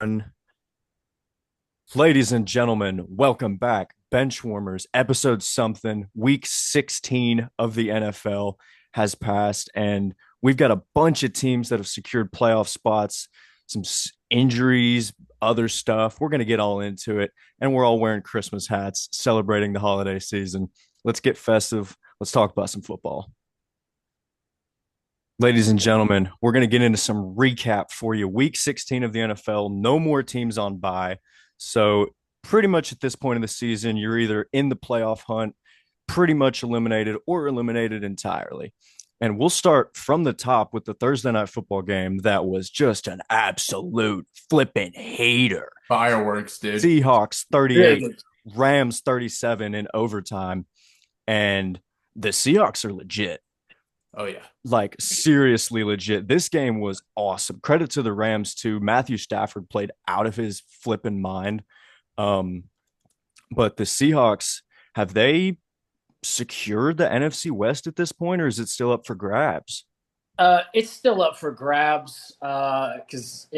And ladies and gentlemen, welcome back. Benchwarmers, episode something, week 16 of the NFL has passed, and we've got a bunch of teams that have secured playoff spots, some injuries, other stuff. We're going to get all into it, and we're all wearing Christmas hats celebrating the holiday season. Let's get festive. Let's talk about some football. Ladies and gentlemen, we're going to get into some recap for you. Week 16 of the NFL, no more teams on bye. So, pretty much at this point of the season, you're either in the playoff hunt, pretty much eliminated, or eliminated entirely. And we'll start from the top with the Thursday night football game that was just an absolute flipping hater. Fireworks, dude. Seahawks 38, Really? Rams 37 in overtime. And the Seahawks are legit, Oh yeah. like seriously legit. This game was awesome. Credit to the Rams too. Matthew Stafford played out of his flipping mind. Um, but the Seahawks, have they secured the NFC West at this point, or is it still up for grabs? It's still up for grabs because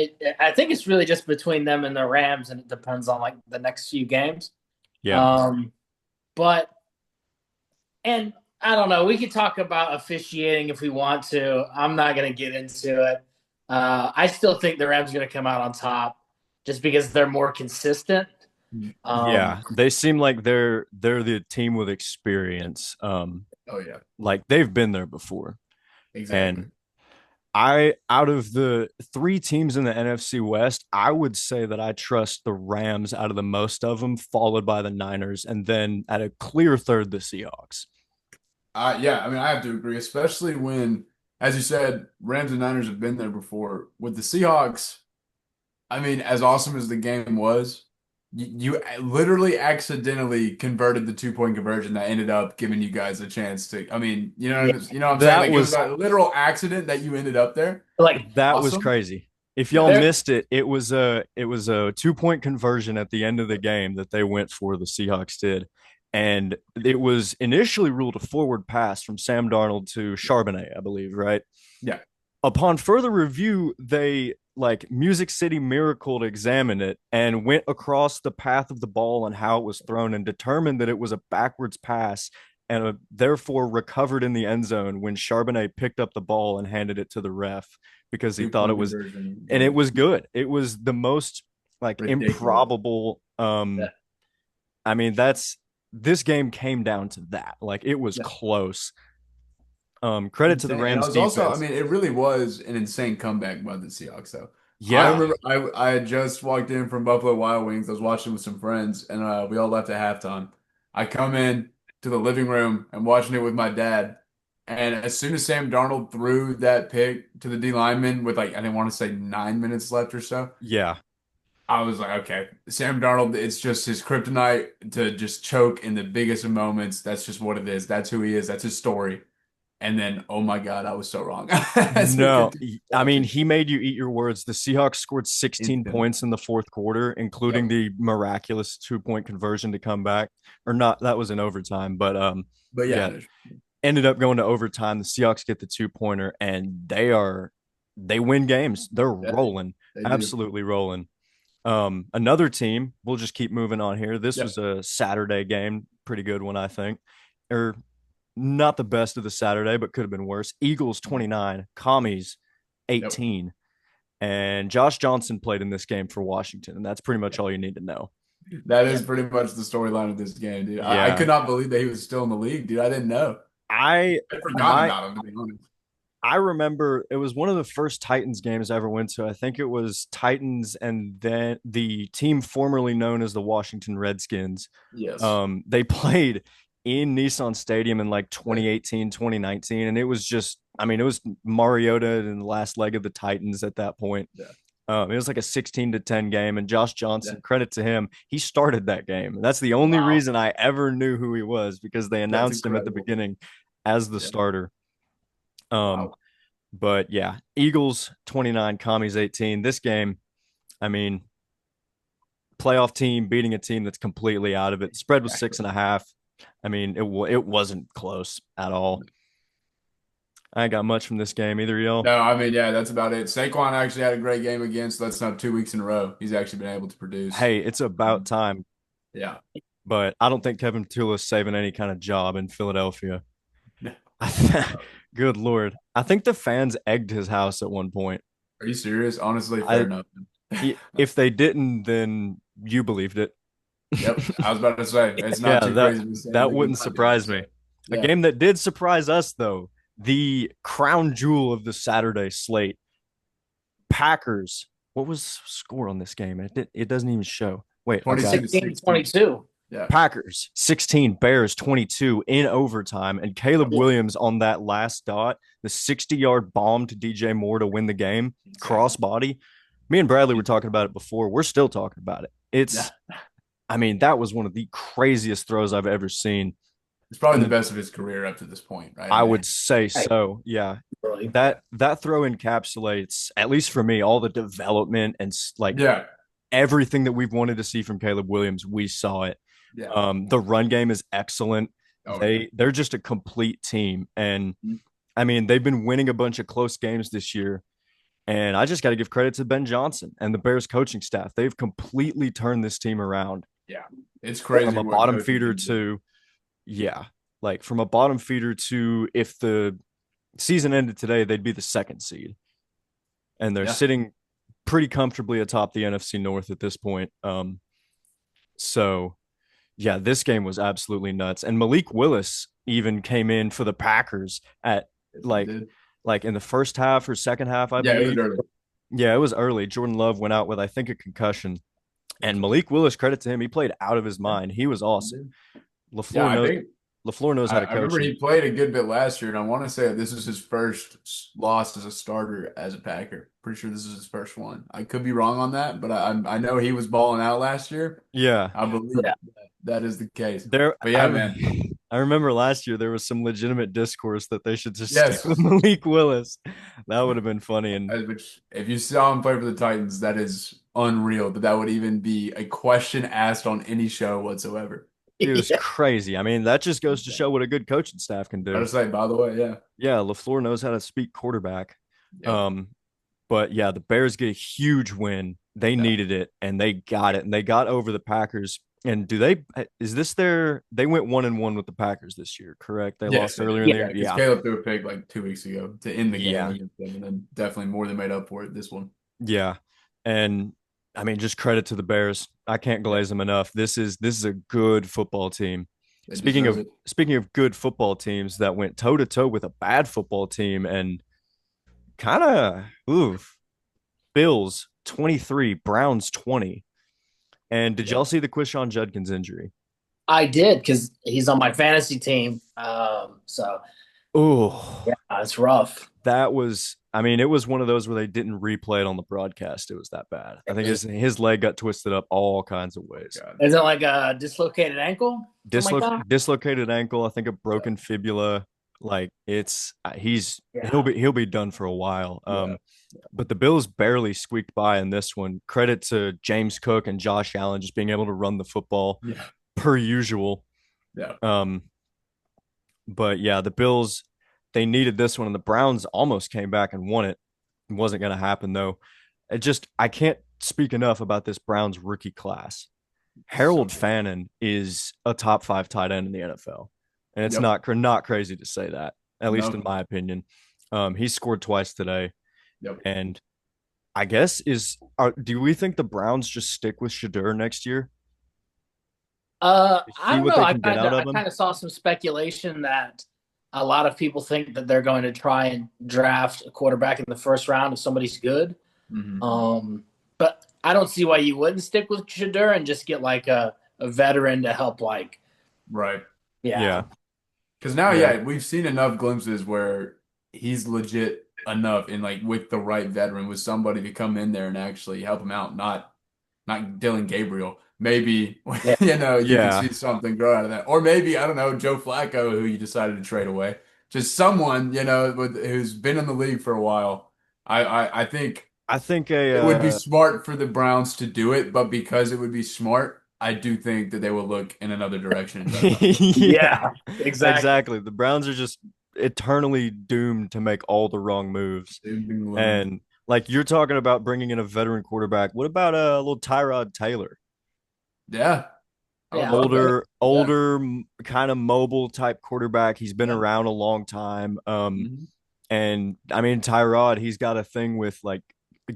I think it's really just between them and the Rams, and it depends on like the next few games. Yeah. Um, but and I don't know. We could talk about officiating if we want to. I'm not going to get into it. I still think the Rams are going to come out on top just because they're more consistent. Um, Yeah, they seem like they're the team with experience. Oh yeah. Like they've been there before. Exactly. And I, out of the three teams in the NFC West, I would say that I trust the Rams out of the most of them, followed by the Niners, and then at a clear third, the Seahawks. Yeah, I mean I have to agree, especially when, as you said, Rams and Niners have been there before. With the Seahawks, I mean, as awesome as the game was, you literally accidentally converted the 2-point conversion that ended up giving you guys a chance to. I mean, yeah, you know what I'm saying? That Like it was was a literal accident that you ended up there. like that was Awesome. crazy. If y'all Yeah. they're missed it, it was a 2 point conversion at the end of the game that they went for. The Seahawks did, and it was initially ruled a forward pass from Sam Darnold to Charbonnet, I believe, right? Yeah. Upon further review, they like Music City Miracle examined it and went across the path of the ball and how it was thrown and determined that it was a backwards pass and therefore recovered in the end zone when Charbonnet picked up the ball and handed it to the ref because he two thought it point was, conversion. and it Dude. was good. It was the most like Ridiculous. improbable. yeah, I mean, this game came down to that. Like it was Yeah. close. Credit to the Insane. And I Rams was also, I defense. mean, it really was an insane comeback by the Seahawks, though. I Yeah. remember I had just walked in from Buffalo Wild Wings. I was watching with some friends, and we all left at halftime. I come in to the living room and watching it with my dad. And as soon as Sam Darnold threw that pick to the D lineman with like, I didn't want to say 9 minutes left or so, Yeah. I was like, okay, Sam Darnold, it's just his kryptonite to just choke in the biggest of moments. That's just what it is. That's who he is. That's his story. And then, oh my God, I was so wrong. As we No, continued I mean, watching. he made you eat your words. The Seahawks scored 16 Instantly. points in the fourth quarter, including Yep. the miraculous 2 point conversion to come back. Or not, that was in overtime, but But yeah, yeah, ended up going to overtime. The Seahawks get the 2 pointer and they win games. They're yeah, rolling, they do. absolutely rolling. Another team, we'll just keep moving on here. This Yep. was a Saturday game, pretty good one, I think. Or not the best of the Saturday, but could have been worse. Eagles 29, Commies Yep. 18. And Josh Johnson played in this game for Washington, and that's pretty much all you need to know. That yeah. is pretty much the storyline of this game, dude. I Yeah. could not believe that he was still in the league, dude. I didn't know. I I'd forgotten my about him, to be honest. I remember it was one of the first Titans games I ever went to. I think it was Titans and then the team formerly known as the Washington Redskins. Yes. They played in Nissan Stadium in like Yeah. 2018, 2019, and it was just, I mean, it was Mariota in the last leg of the Titans at that point. Yeah. It was like a 16-10 game, and Josh Yeah. Johnson, credit to him, he started that game. That's the only Wow. reason I ever knew who he was because they That's announced him at the incredible. beginning as the Yeah. starter. Um, Wow. but yeah, Eagles 29, Commies 18. This game, I mean, playoff team beating a team that's completely out of it. The spread was six Exactly. and a half. I mean, it wasn't close at all. I ain't got much from this game either, y'all. No, I mean, yeah, that's about it. Saquon actually had a great game again, so that's not 2 weeks in a row. He's actually been able to produce. Hey, it's about time, Yeah. but I don't think Kevin Tulla's saving any kind of job in Philadelphia. Good Lord. I think the fans egged his house at one point. Are you serious? Honestly, fair I enough. if they didn't, then you believed it. Yep. I was about to say it's not Yeah, too crazy to say that anything wouldn't about that. surprise So me. A yeah. game that did surprise us though, the crown jewel of the Saturday slate, Packers. What was score on this game? It doesn't even show. Wait, I got it. 22 to 16 to 16. 22. Yeah. Packers 16, Bears 22 in overtime, and Caleb Williams on that last dot, the 60-yard bomb to DJ Moore to win the game, Insane. crossbody. Me and Bradley were talking about it before. We're still talking about it. Yeah. I mean, that was one of the craziest throws I've ever seen. It's probably And the then best of his career up to this point, right? I I mean, would say Hey, so. Yeah. really. That throw encapsulates, at least for me, all the development and like yeah. everything that we've wanted to see from Caleb Williams. We saw it. Yeah. The run game is excellent. Oh, yeah. They're just a complete team, and Mhm. I mean they've been winning a bunch of close games this year. And I just got to give credit to Ben Johnson and the Bears coaching staff. They've completely turned this team around Yeah. It's from crazy a what bottom coaching feeder can do. to yeah, like from a bottom feeder to if the season ended today, they'd be the second seed, and they're Yeah. sitting pretty comfortably atop the NFC North at this point. So yeah, this game was absolutely nuts. And Malik Willis even came in for the Packers at Yes, he like did. like in the first half or second half, I Yeah, it was believe. early. Yeah, it was early. Jordan Love went out with I think a concussion. And Malik Willis, credit to him, he played out of his Yeah, mind. He was he awesome. did. Yeah, LaFleur I knows think LaFleur knows how to I coach remember him. he played a good bit last year, and I want to say that this is his first loss as a starter as a Packer. Pretty sure this is his first one. I could be wrong on that, but I know he was balling out last year. Yeah. I believe Yeah. that is the case. There But yeah, man. I remember last year there was some legitimate discourse that they should just stick with Yes. Malik Willis. That would have been funny. And Which, if you saw him play for the Titans, that is unreal that that would even be a question asked on any show whatsoever. it was Yeah. crazy. I mean, that just goes to show what a good coaching staff can I do. just say, by the way, yeah. Yeah, LaFleur knows how to speak quarterback. Yep. Um, but yeah, the Bears get a huge win. They Yeah. needed it and they got it and they got over the Packers. And is this they went 1-1 with the Packers this year, correct? They Yes, lost they did. earlier in the Yeah. year. Because Yeah. Caleb threw a pick like 2 weeks ago to end the game Yeah. against them, and then definitely more than made up for it this one. Yeah. And I mean, just credit to the Bears. I can't Yeah, glaze them enough. This is a good football team. they Speaking deserve of it. speaking of good football teams that went toe to toe with a bad football team and kind of oof. Bills 23, Browns 20. And did Yeah. y'all see the Quishon Judkins injury? I did because he's on my fantasy team. So Oh, yeah, it's rough. that was I mean, it was one of those where they didn't replay it on the broadcast. It was that bad. I think his leg got twisted up all kinds of ways. God. Is it like a dislocated ankle? Something like that? Dislocated ankle, I think a broken fibula. Like it's Yeah. he'll be done for a while. Yeah. But the Bills barely squeaked by in this one. Credit to James Cook and Josh Allen just being able to run the football Yeah. per usual. Yeah. But yeah, the Bills they needed this one, and the Browns almost came back and won it. It wasn't going to happen though. I can't speak enough about this Browns rookie class. Harold So, Fannin is a top 5 tight end in the NFL, and it's yep. not crazy to say that, at least in No. my opinion. He scored twice today, Yep. and I guess do we think the Browns just stick with Shadur next year? I See don't what know. they I can get kind out of I of him? kind of saw some speculation that a lot of people think that they're going to try and draft a quarterback in the first round if somebody's good. Mhm. But I don't see why you wouldn't stick with Shadur and just get like a veteran to help. Like, Right. yeah, Yeah. Because now, Yeah. yeah, we've seen enough glimpses where he's legit enough, and like with the right veteran, with somebody to come in there and actually help him out, not Dylan Gabriel. Maybe yeah. you could Yeah. see something grow out of that, or maybe I don't know Joe Flacco, who you decided to trade away, just someone who's been in the league for a while. I think I think it would be a smart for the Browns to do it, but because it would be smart, I do think that they will look in another direction and try to find. yeah, Yeah, exactly. exactly. The Browns are just eternally doomed to make all the wrong moves. Doomed and gloomed. And like you're talking about bringing in a veteran quarterback. What about a little Tyrod Taylor? Yeah, I would Yeah, love that. Yeah. Older, kind of mobile type quarterback. He's been Yeah. around a long time. Mhm. And I mean Tyrod, he's got a thing with like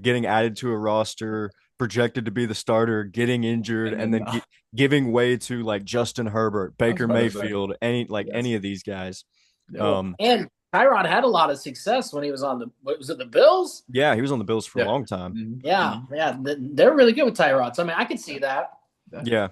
getting added to a roster, projected to be the starter, getting injured, And and then then giving way to like Justin Herbert, I was Baker about to say, Mayfield, any yes. of these guys. Yep. well, Um, and Tyrod had a lot of success when he was on the what was it the Bills? yeah, he was on the Bills for a Yeah. long time. Yeah, Mhm. yeah, they're really good with Tyrod. So I mean, I could see that. Yeah. Yeah.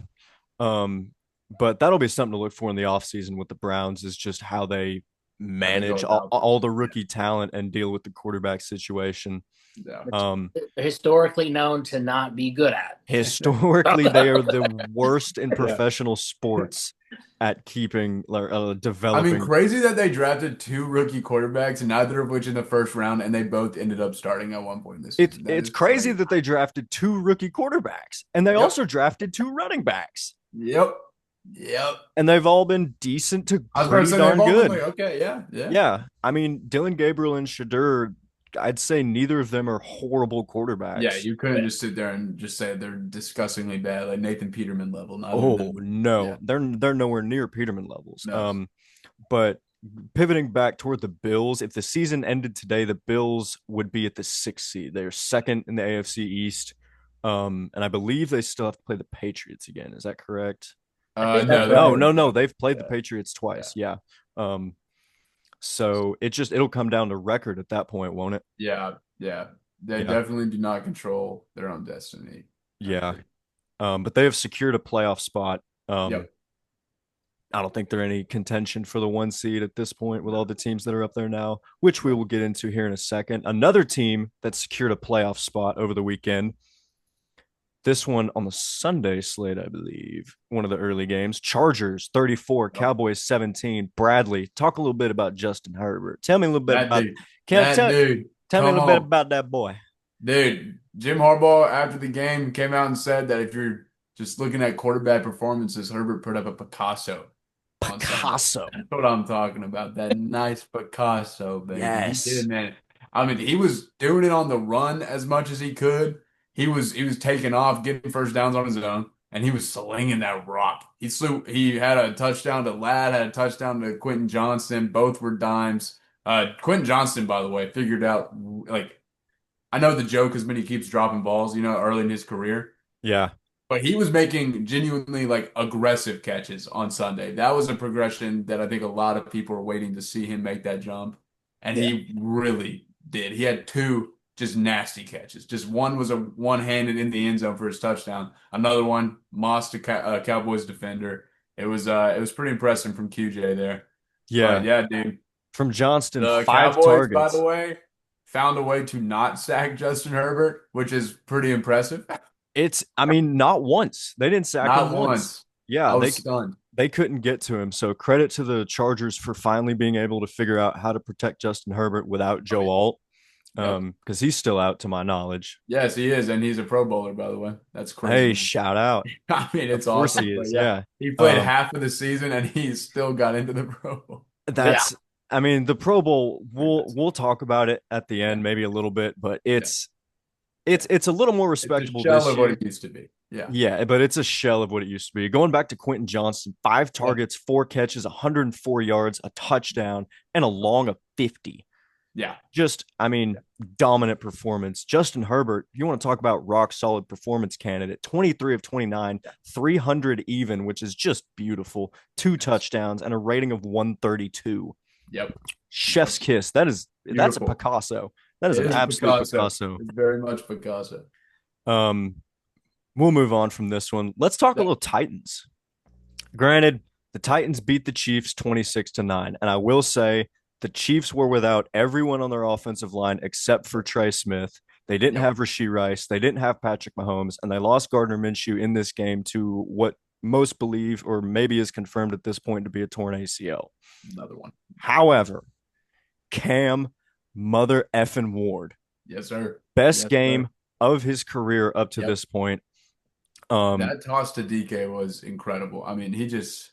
Um, but that'll be something to look for in the offseason with the Browns is just how they How they go manage about all things. the rookie talent and deal with the quarterback situation. Yeah. Which Um, they're historically known to not be good at. Historically, they are the worst in Yeah. professional sports at keeping I mean, developing. crazy that they drafted two rookie quarterbacks, neither of which in the first round, and they both ended up starting at one point this season. That It's is crazy crazy. that they drafted two rookie quarterbacks and they Yep. also drafted two running backs, Yep. Yep. and they've all been decent to I was about to pretty say they've darn all been good. like, okay, yeah, yeah. Yeah, I mean Dylan Gabriel and Shadur, I'd say neither of them are horrible Yeah, quarterbacks. you couldn't just sit there and just say they're disgustingly bad, like Nathan Peterman level. Neither of Oh them. Yeah. no, they're nowhere near Peterman levels. No. But pivoting back toward the Bills, if the season ended today, the Bills would be at the sixth seed. They're second in the AFC East. And I believe they still have to play the Patriots again. Is that correct? I think No, that's they're No, right. no, playing no. twice. They've played the Yeah. Patriots Yeah. twice. Yeah. Um, so it'll come down to record at that point, won't it? Yeah. Yeah. They Yeah. definitely do not control their own destiny. Yeah. But they have secured a playoff spot. Yep. I don't think they're any contention for the one seed at this point with No. all the teams that are up there now, which we Yep. will get into here in a second. Another team that secured a playoff spot over the weekend. This one on the Sunday slate, I believe, one of the early games. Chargers 34, Yep. Cowboys 17. Bradley, talk a little bit about Justin Herbert. Tell me a little bit That about dude. can That tell dude. tell me a Come little bit on. about that boy. Dude, Jim Harbaugh after the game came out and said that if you're just looking at quarterback performances, Herbert put up a Picasso on Sunday. Picasso. That's what I'm talking about. That nice Picasso, baby. He did, Yes. man. I mean, he was doing it on the run as much as he could. He was taking off, getting first downs on his own, and he was slinging that rock. He had a touchdown to Ladd, had a touchdown to Quentin Johnston. Both were dimes. Quentin Johnston, by the way, figured out like I know the joke is when he keeps dropping balls, early in his career. Yeah. But he was making genuinely like aggressive catches on Sunday. That was a progression that I think a lot of people are waiting to see him make that jump. And Yeah. he really did. He had two just nasty catches. Just one was a one-handed in the end zone for his touchdown. Another one, Moss to Cowboys defender. It was pretty impressive from QJ there. But Yeah. yeah, dude. From Johnston, The five Cowboys, by the targets. way, found a way to not sack Justin Herbert, which is pretty impressive. I mean, not once. They didn't sack him Not once. once. Yeah, I was stunned. they couldn't get to him. So credit to the Chargers for finally being able to figure out how to protect Justin Herbert without Oh, Joe yeah. Alt. Yep. Because he's still out to my knowledge. Yes, he is, and he's a Pro Bowler, by the way. That's crazy Hey, to me. shout out. I mean, Of it's course awesome. he But is. yeah, Yeah. he played Um, half of the season and he still got into the Pro Bowl. Yeah. that's I mean, the Pro Bowl, Very impressive. we'll talk about it at the Yeah, end, maybe a little bit, but yeah, yeah. it's a little more It's a respectable shell this of what year. it used to be. Yeah. Yeah, but it's a shell of what it used to be. Going back to Quentin Johnston, five Yeah. targets, four catches, 104 yards, a touchdown, and a long of 50. Yeah. Just, I mean, dominant performance. Justin Herbert, you want to talk about rock solid performance candidate, 23 of 29, 300 even, which is just beautiful. Two touchdowns and a rating of 132. Yep. Chef's Yep. kiss. That's a Beautiful. Picasso. That is It an is absolute Picasso. Picasso. It's very much Picasso. Um, we'll move on from this one. Let's talk a Yeah. little Titans. Granted, the Titans beat the Chiefs 26-9. And I will say the Chiefs were without everyone on their offensive line except for Trey Smith. They didn't Yep. have Rashee Rice. They didn't have Patrick Mahomes. And they lost Gardner Minshew in this game to what most believe, or maybe is confirmed at this point, to be a torn ACL. Another one. However, Cam Mother effing Ward, Yes, sir. best Yes, game sir. of his career up to Yep. this point. Um, That toss to DK was incredible. I mean, he just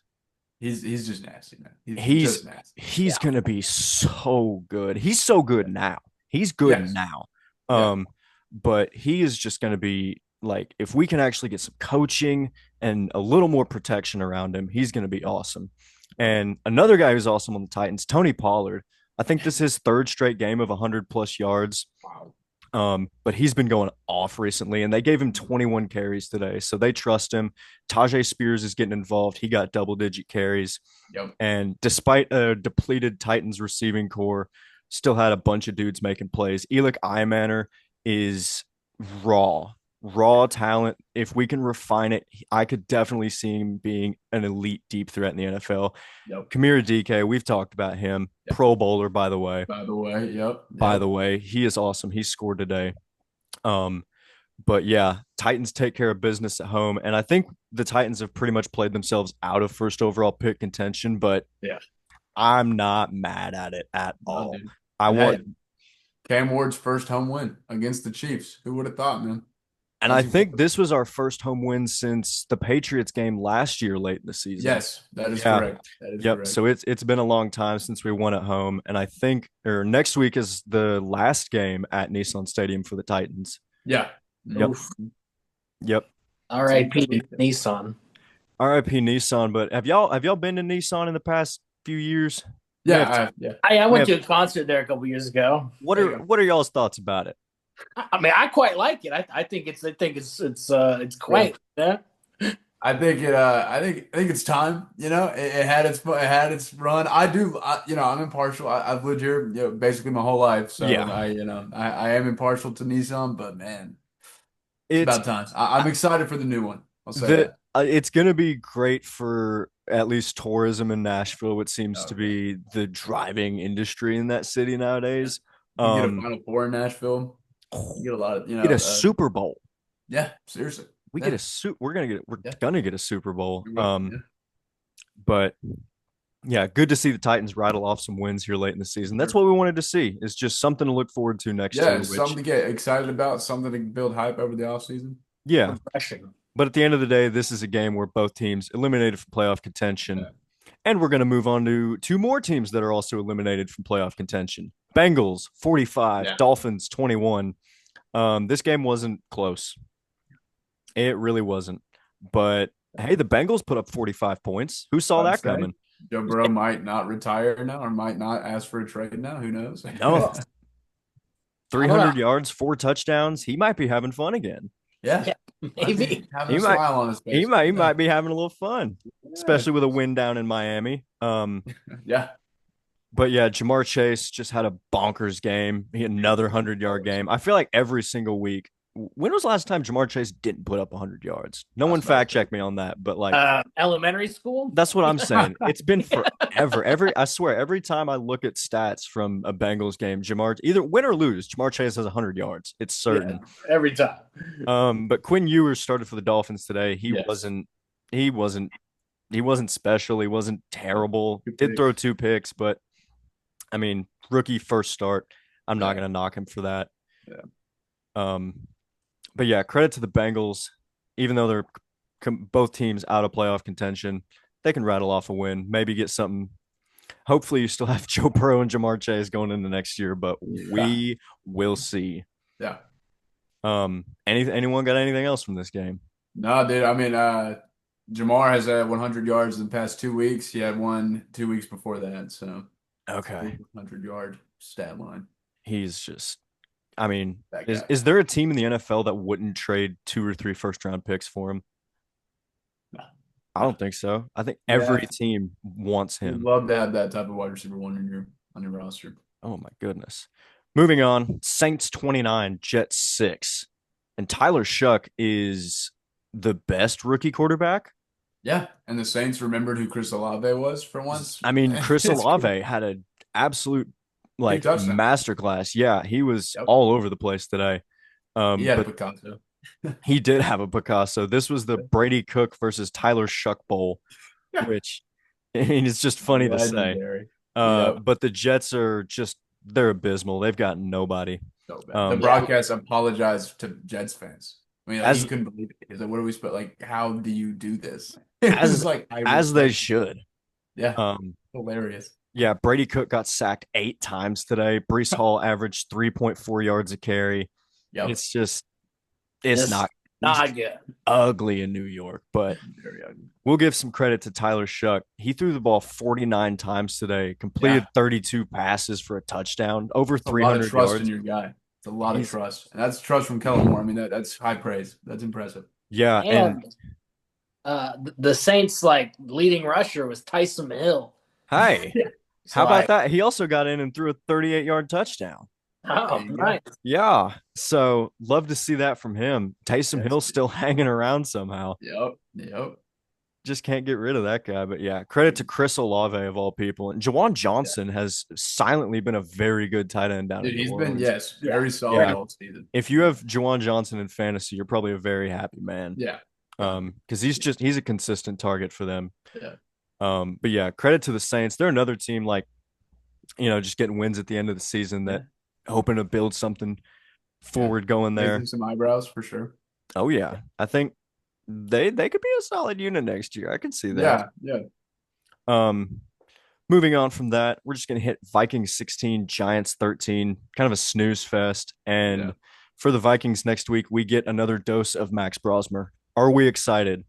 He's just nasty, man. He's He's just nasty. he's Yeah. gonna be so good. He's so good now. He's good Yes. now. Yeah. But he is just gonna be like, if we can actually get some coaching and a little more protection around him, he's gonna be awesome. And another guy who's awesome on the Titans, Tony Pollard. I think this is his third straight game of 100 plus yards. Wow. But he's been going off recently, and they gave him 21 carries today, so they trust him. Tajay Spears is getting involved. He got double-digit carries, Yep. and despite a depleted Titans receiving core, still had a bunch of dudes making plays. Elick Eymanner is raw, raw talent. If we can refine it, I could definitely see him being an elite deep threat in the NFL. Yep. Kamira DK, we've talked about him. Yep. Pro Bowler, by the way. By the way, yep. By the way, he is awesome. He scored today. Um, but yeah, Titans take care of business at home, and I think the Titans have pretty much played themselves out of first overall pick contention. But Yeah. I'm not mad at it at all. Dude. I And want, hey, Cam Ward's first home win against the Chiefs. Who would have thought, man? and I think this was our first home win since the Patriots game last year, late in the season. Yes, that is Yeah. correct. That is Yep. correct. So it's been a long time since we won at home, and I think or next week is the last game at Nissan Stadium for the Titans. Yeah. Yep. Oof. Yep. R.I.P. Nissan. RIP Nissan. But have y'all been to Nissan in the past few years? Yeah. Yeah. I went to a concert there a couple years ago. What are y'all's thoughts about it? I mean, I quite like it. I think it's quite. Yeah. I think it's time. It had its run. I'm impartial. I've lived here, basically my whole life. So Yeah. I am impartial to Nissan, but man, it's It's about time. I'm excited for the new one. I'll say the that. it's gonna be great for at least tourism in Nashville, which seems to Okay. be the driving industry in that city nowadays. You can get a Final Four in Nashville. You get a lot of, Get a Super Bowl. yeah, seriously. We Yeah. get we're Yeah. gonna get a Super Bowl. You will. Yeah. But yeah, good to see the Titans rattle off some wins here late in the season. That's what we wanted to see. It's just something to look forward to next Yeah, year. it's something to get excited about, something to build hype over the offseason. Yeah. Refreshing. But at the end of the day, this is a game where both teams eliminated from playoff contention. Yeah. And we're going to move on to two more teams that are also eliminated from playoff contention. Bengals 45, Yeah. Dolphins 21. This game wasn't close. It really wasn't. But hey, the Bengals put up 45 points. Who saw that coming? Joe Burrow might not retire now or might not ask for a trade now. Who knows? No. 300 yards, 4 touchdowns. He might be having fun again. Yeah. Maybe. Having He a might- smile on his face. He might be having a little fun, especially with a win down in Miami. Yeah. But yeah, Jamar Chase just had a bonkers game. He had another 100-yard game. I feel like every single week. When was the last time Jamar Chase didn't put up 100 yards? No one fact checked me on that, but like Elementary school. that's what I'm saying. It's been forever. I swear, every time I look at stats from a Bengals game, either win or lose, Jamar Chase has 100 yards. It's certain. Yeah, every time. But Quinn Ewers started for the Dolphins today. He Yes. wasn't special. He wasn't terrible. Did throw 2 picks, but I mean, rookie first start. I'm not going to knock him for that. Yeah. But yeah, credit to the Bengals. Even though they're both teams out of playoff contention, they can rattle off a win. Maybe get something. Hopefully, you still have Joe Burrow and Jamar Chase going into next year, but we will see. Yeah. Anyone got anything else from this game? No, dude. I mean, Jamar has had 100 yards in the past 2 weeks. He had one 2 weeks before that. So, Okay. 100-yard stat line. He's just, I mean, That guy. is there a team in the NFL that wouldn't trade 2 or 3 first-round picks for him? No. I don't think so. I think every team wants You'd him. love to have that type of wide receiver one on your roster. Oh my goodness. Moving on, Saints 29, Jets 6. And Tyler Shuck is the best rookie quarterback. Yeah, and the Saints remembered who Chris Olave was for once. I mean, Chris It's Olave had an absolute Big touchdown. masterclass. Yeah, he was Yep. all over the place today. He had But Picasso. he did have a Picasso. This was the Brady Cook versus Tyler Shuck Bowl, which I mean, it's just funny to say. Legendary. Yep. But the Jets are they're abysmal. They've got nobody. So bad. The Yeah. broadcast apologized to Jets fans. I mean, As- he couldn't believe it. He's like, "What do we spend? Like, how do you do this?" As- It's like As they should. Yeah, Um, hilarious. yeah, Brady Cook got sacked 8 times today. Brees Hall averaged 3.4 yards a carry. Yep. It's just, it's Just not not good. ugly in New York, but Very ugly. we'll give some credit to Tyler Shuck. He threw the ball 49 times today, completed Yeah, 32 passes for a touchdown, over it's a lot of 300 trust in yards. your guy. It's a lot of He's trust, and that's trust from Kellen Moore. I mean, that's high praise. That's impressive. yeah, and And the Saints like leading rusher was Tyson Hill. hi, Yeah. how So about like, that? He also got in and threw a 38-yard touchdown. There oh, you go. nice. Yeah, so love to see that from him. Taysom Yes. Hill still hanging around somehow. Yep. Yep. Just can't get rid of that guy. But yeah, credit to Chris Olave of all people. And Jawan Yeah. Johnson has silently been a very good tight end down Dude, in New he's been, Orleans. yes, Yeah. very solid Yeah, all season. if you have Jawan Johnson in fantasy, you're probably a very happy man. Yeah. Because he's a consistent target for them. Yeah. But yeah, credit to the Saints. They're another team like, just getting wins at the end of the season Yeah. that hoping to build something Yeah. forward going there. Raising some eyebrows for sure. Oh yeah, I think they could be a solid unit next year. I can see that. Yeah. Yeah. Um, moving on from that, we're just gonna hit Vikings 16, Giants 13, kind of a snooze fest. And Yeah. for the Vikings next week, we get another dose of Max Brosmer. Are we excited?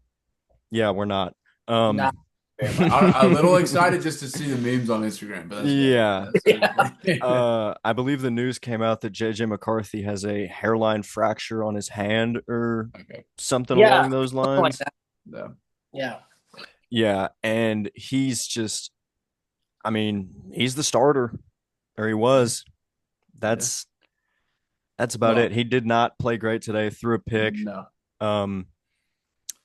Yeah, we're not. Um, Not very much. A little excited just to see the memes on Instagram, but that's yeah. it. I believe the news came out that JJ McCarthy has a hairline fracture on his hand or Okay. something Yeah, along those something like lines. that. Yeah. Yeah. Yeah, and he's just, I mean, he's the starter, or he was. That's that's about Well, it. He did not play great today, threw a pick. no. Um,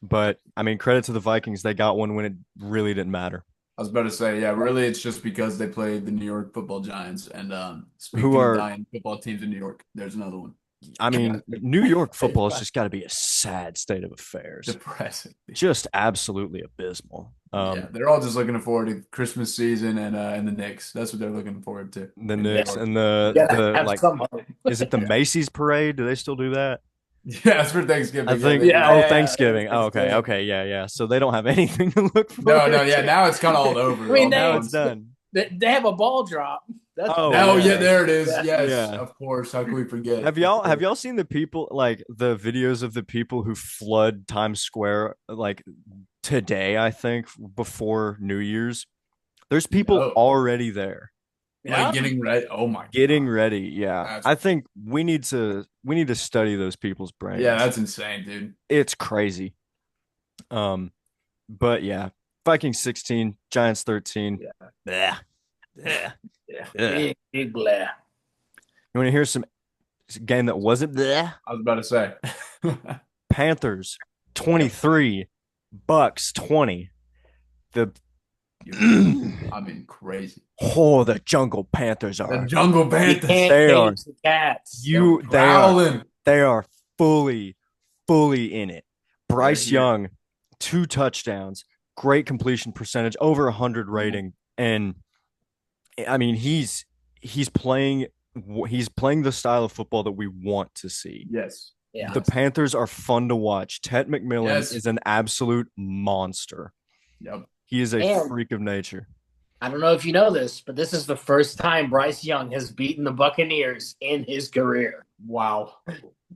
but I mean, credit to the Vikings. They got one when it really didn't matter. I was about to say, yeah, really, it's just because they played the New York Football Giants. And Who speaking of are, dying football teams in New York, there's another one. I mean, New York football has just got to be a sad state of affairs. Depressing. Just absolutely abysmal. Yeah, they're all just looking forward to Christmas season and the Knicks. That's what they're looking forward to. The In New Knicks York. and Gotta the have like, some hope. is it the Macy's parade? Do they still do that? Yeah, it's for I Thanksgiving. Yeah, think. they do. Yeah, Oh, yeah, Thanksgiving. yeah. Oh, okay, okay, yeah, yeah. So they don't have anything to look No, forward no, yeah. to. Now it's kind of all over. I mean, All the Now they- it's fun. done. They have a ball drop. That's Oh, Oh, yeah. yeah, there it is. Yeah. Yes, Yeah. of course. How can we forget? Have y'all seen the people, like the videos of the people who flood Times Square like today, I think, before New Year's? There's people No. already there Yeah. Like getting ready. Oh my getting God. ready. Yeah. That's- I think we need to study those people's brains. Yeah, that's insane, dude. It's crazy. But yeah, Vikings 16, Giants 13. Yeah. Bleh. Bleh. Yeah. Bleh. Big bleh. You want to hear some game that wasn't bleh? I was about to say. Panthers 23, Bucks 20. The I mean, crazy. the Jungle Panthers The are Jungle You Panthers. can't They are- cage the cats. they are Prowling. they are fully in it. Bryce here. Young, 2 touchdowns, great completion percentage, over 100 rating, and I mean he's playing the style of football that we want to see. Yes. Yeah. The Panthers are fun to watch. Ted McMillan Yes. is an absolute monster. Yep. He is a And- freak of nature. I don't know if you know this, but this is the first time Bryce Young has beaten the Buccaneers in his career. Wow.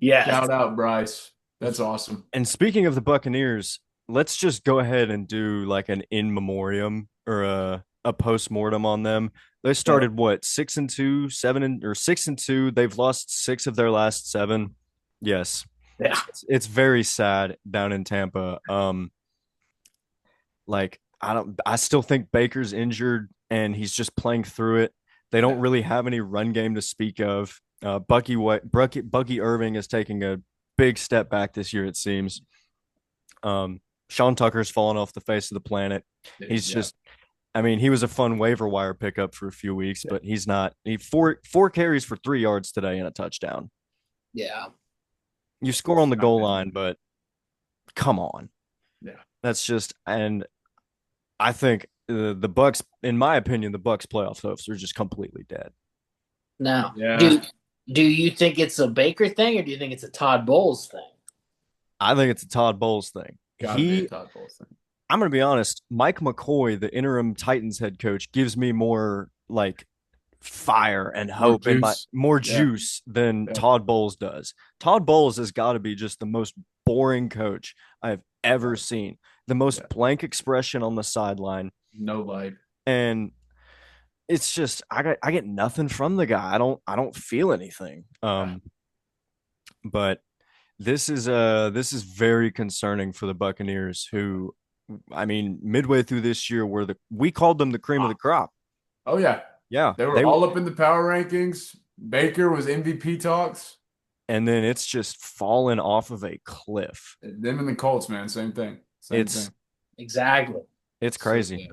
Yes. Shout out, Bryce. That's awesome. And speaking of the Buccaneers, let's just go ahead and do like an in memoriam or a post mortem on them. They started what 6-2, 6-2. They've lost 6 of their last 7. Yes, Yeah. it's very sad down in Tampa. Like I still think Baker's injured and he's just playing through it. They don't really have any run game to speak of. Bucky Irving is taking a big step back this year, it seems. Sean Tucker's fallen off the face of the planet. He's just, I mean, he was a fun waiver wire pickup for a few weeks, but he's not. He four carries for 3 yards today and a touchdown. Yeah. You score on the goal line, but come on. Yeah. That's just, and I think the Bucks, in my opinion, the Bucks playoff hopes are just completely dead. Now, Yeah. do you think it's a Baker thing or do you think it's a Todd Bowles thing? I think it's a Todd Bowles thing. Gotta be a Todd Bowles thing. I'm going to be honest. Mike McCoy, the interim Titans head coach, gives me more like fire and More hope and juice. more Yeah. juice than Yeah. Todd Bowles does. Todd Bowles has got to be just the most boring coach I've ever seen. The Yeah. most blank expression on the sideline. No life. And it's just I get nothing from the guy. I don't feel anything. But this is very concerning for the Buccaneers who I mean midway through this year we called them the cream of the crop. Oh yeah. Yeah, They were they all up in the power rankings. Baker was MVP talks. and then it's just fallen off of a cliff. Them and the Colts, man, same thing. Same It's thing. Exactly. it's So crazy.